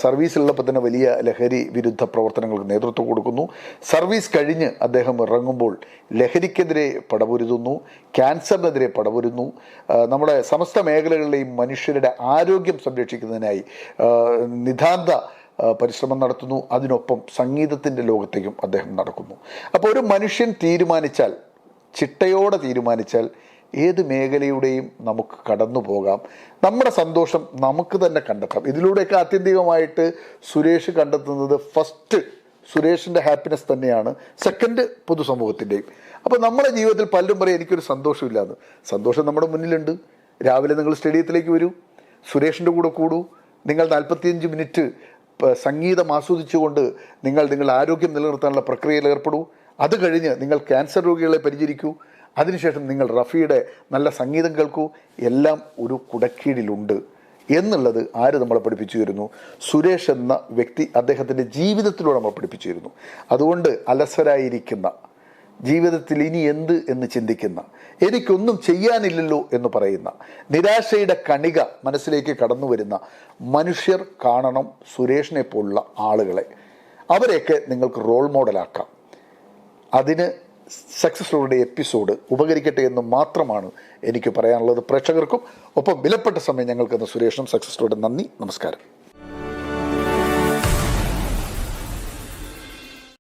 സർവീസിലുള്ളപ്പോൾ തന്നെ വലിയ ലഹരി വിരുദ്ധ പ്രവർത്തനങ്ങൾക്ക് നേതൃത്വം കൊടുക്കുന്നു. സർവീസ് കഴിഞ്ഞ് അദ്ദേഹം ഇറങ്ങുമ്പോൾ ലഹരിക്കെതിരെ പടപൊരുതുന്നു, ക്യാൻസറിനെതിരെ പടപൊരുന്നു. നമ്മുടെ സമസ്ത മേഖലകളിലെയും മനുഷ്യരുടെ ആരോഗ്യം സംരക്ഷിക്കുന്നതിനായി നിതാന്ത പരിശ്രമം നടത്തുന്നു. അതിനൊപ്പം സംഗീതത്തിൻ്റെ ലോകത്തേക്കും അദ്ദേഹം നടക്കുന്നു. അപ്പോൾ ഒരു മനുഷ്യൻ തീരുമാനിച്ചാൽ, ചിട്ടയോടെ തീരുമാനിച്ചാൽ ഏത് മേഖലയുടെയും നമുക്ക് കടന്നു പോകാം. നമ്മുടെ സന്തോഷം നമുക്ക് തന്നെ കണ്ടെത്താം. ഇതിലൂടെയൊക്കെ ആത്യന്തികമായിട്ട് സുരേഷ് കണ്ടെത്തുന്നത് ഫസ്റ്റ് സുരേഷിൻ്റെ ഹാപ്പിനെസ് തന്നെയാണ്, സെക്കൻഡ് പൊതുസമൂഹത്തിൻ്റെയും. അപ്പോൾ നമ്മുടെ ജീവിതത്തിൽ പലരും പറയും എനിക്കൊരു സന്തോഷമില്ലാന്ന്. സന്തോഷം നമ്മുടെ മുന്നിലുണ്ട്. രാവിലെ നിങ്ങൾ സ്റ്റേഡിയത്തിലേക്ക് വരൂ, സുരേഷിൻ്റെ കൂടെ കൂടൂ, നിങ്ങൾ 45 മിനിറ്റ് സംഗീതം ആസ്വദിച്ചുകൊണ്ട് നിങ്ങളുടെ ആരോഗ്യം നിലനിർത്താനുള്ള പ്രക്രിയയിൽ ഏർപ്പെടൂ. അത് കഴിഞ്ഞ് നിങ്ങൾ ക്യാൻസർ രോഗികളെ പരിചരിക്കൂ. അതിനുശേഷം നിങ്ങൾ റഫിയുടെ നല്ല സംഗീതം കേൾക്കൂ. എല്ലാം ഒരു കുടക്കീഴിലുണ്ട് എന്നുള്ളത് ആര് നമ്മളെ പഠിപ്പിച്ചു തരുന്നു? സുരേഷ് എന്ന വ്യക്തി അദ്ദേഹത്തിൻ്റെ ജീവിതത്തിലൂടെ നമ്മൾ പഠിപ്പിച്ചു തരുന്നു. അതുകൊണ്ട് അലസരായിരിക്കുന്ന, ജീവിതത്തിൽ ഇനി എന്ത് എന്ന് ചിന്തിക്കുന്ന, എനിക്കൊന്നും ചെയ്യാനില്ലല്ലോ എന്ന് പറയുന്ന, നിരാശയുടെ കണിക മനസ്സിലേക്ക് കടന്നു വരുന്ന മനുഷ്യർ കാണണം സുരേഷിനെ പോലുള്ള ആളുകളെ. അവരെയൊക്കെ നിങ്ങൾക്ക് റോൾ മോഡലാക്കാം. അതിന് സക്സസ് സ്റ്റോറിയുടെ എപ്പിസോഡ് ഉപകരിക്കട്ടെ എന്ന് മാത്രമാണ് എനിക്ക് പറയാനുള്ളത് പ്രേക്ഷകർക്കും. ഒപ്പം വിലപ്പെട്ട സമയം ഞങ്ങൾക്ക് തന്ന സുരേഷിനും സക്സസ് സ്റ്റോറിയുടെ നന്ദി, നമസ്കാരം.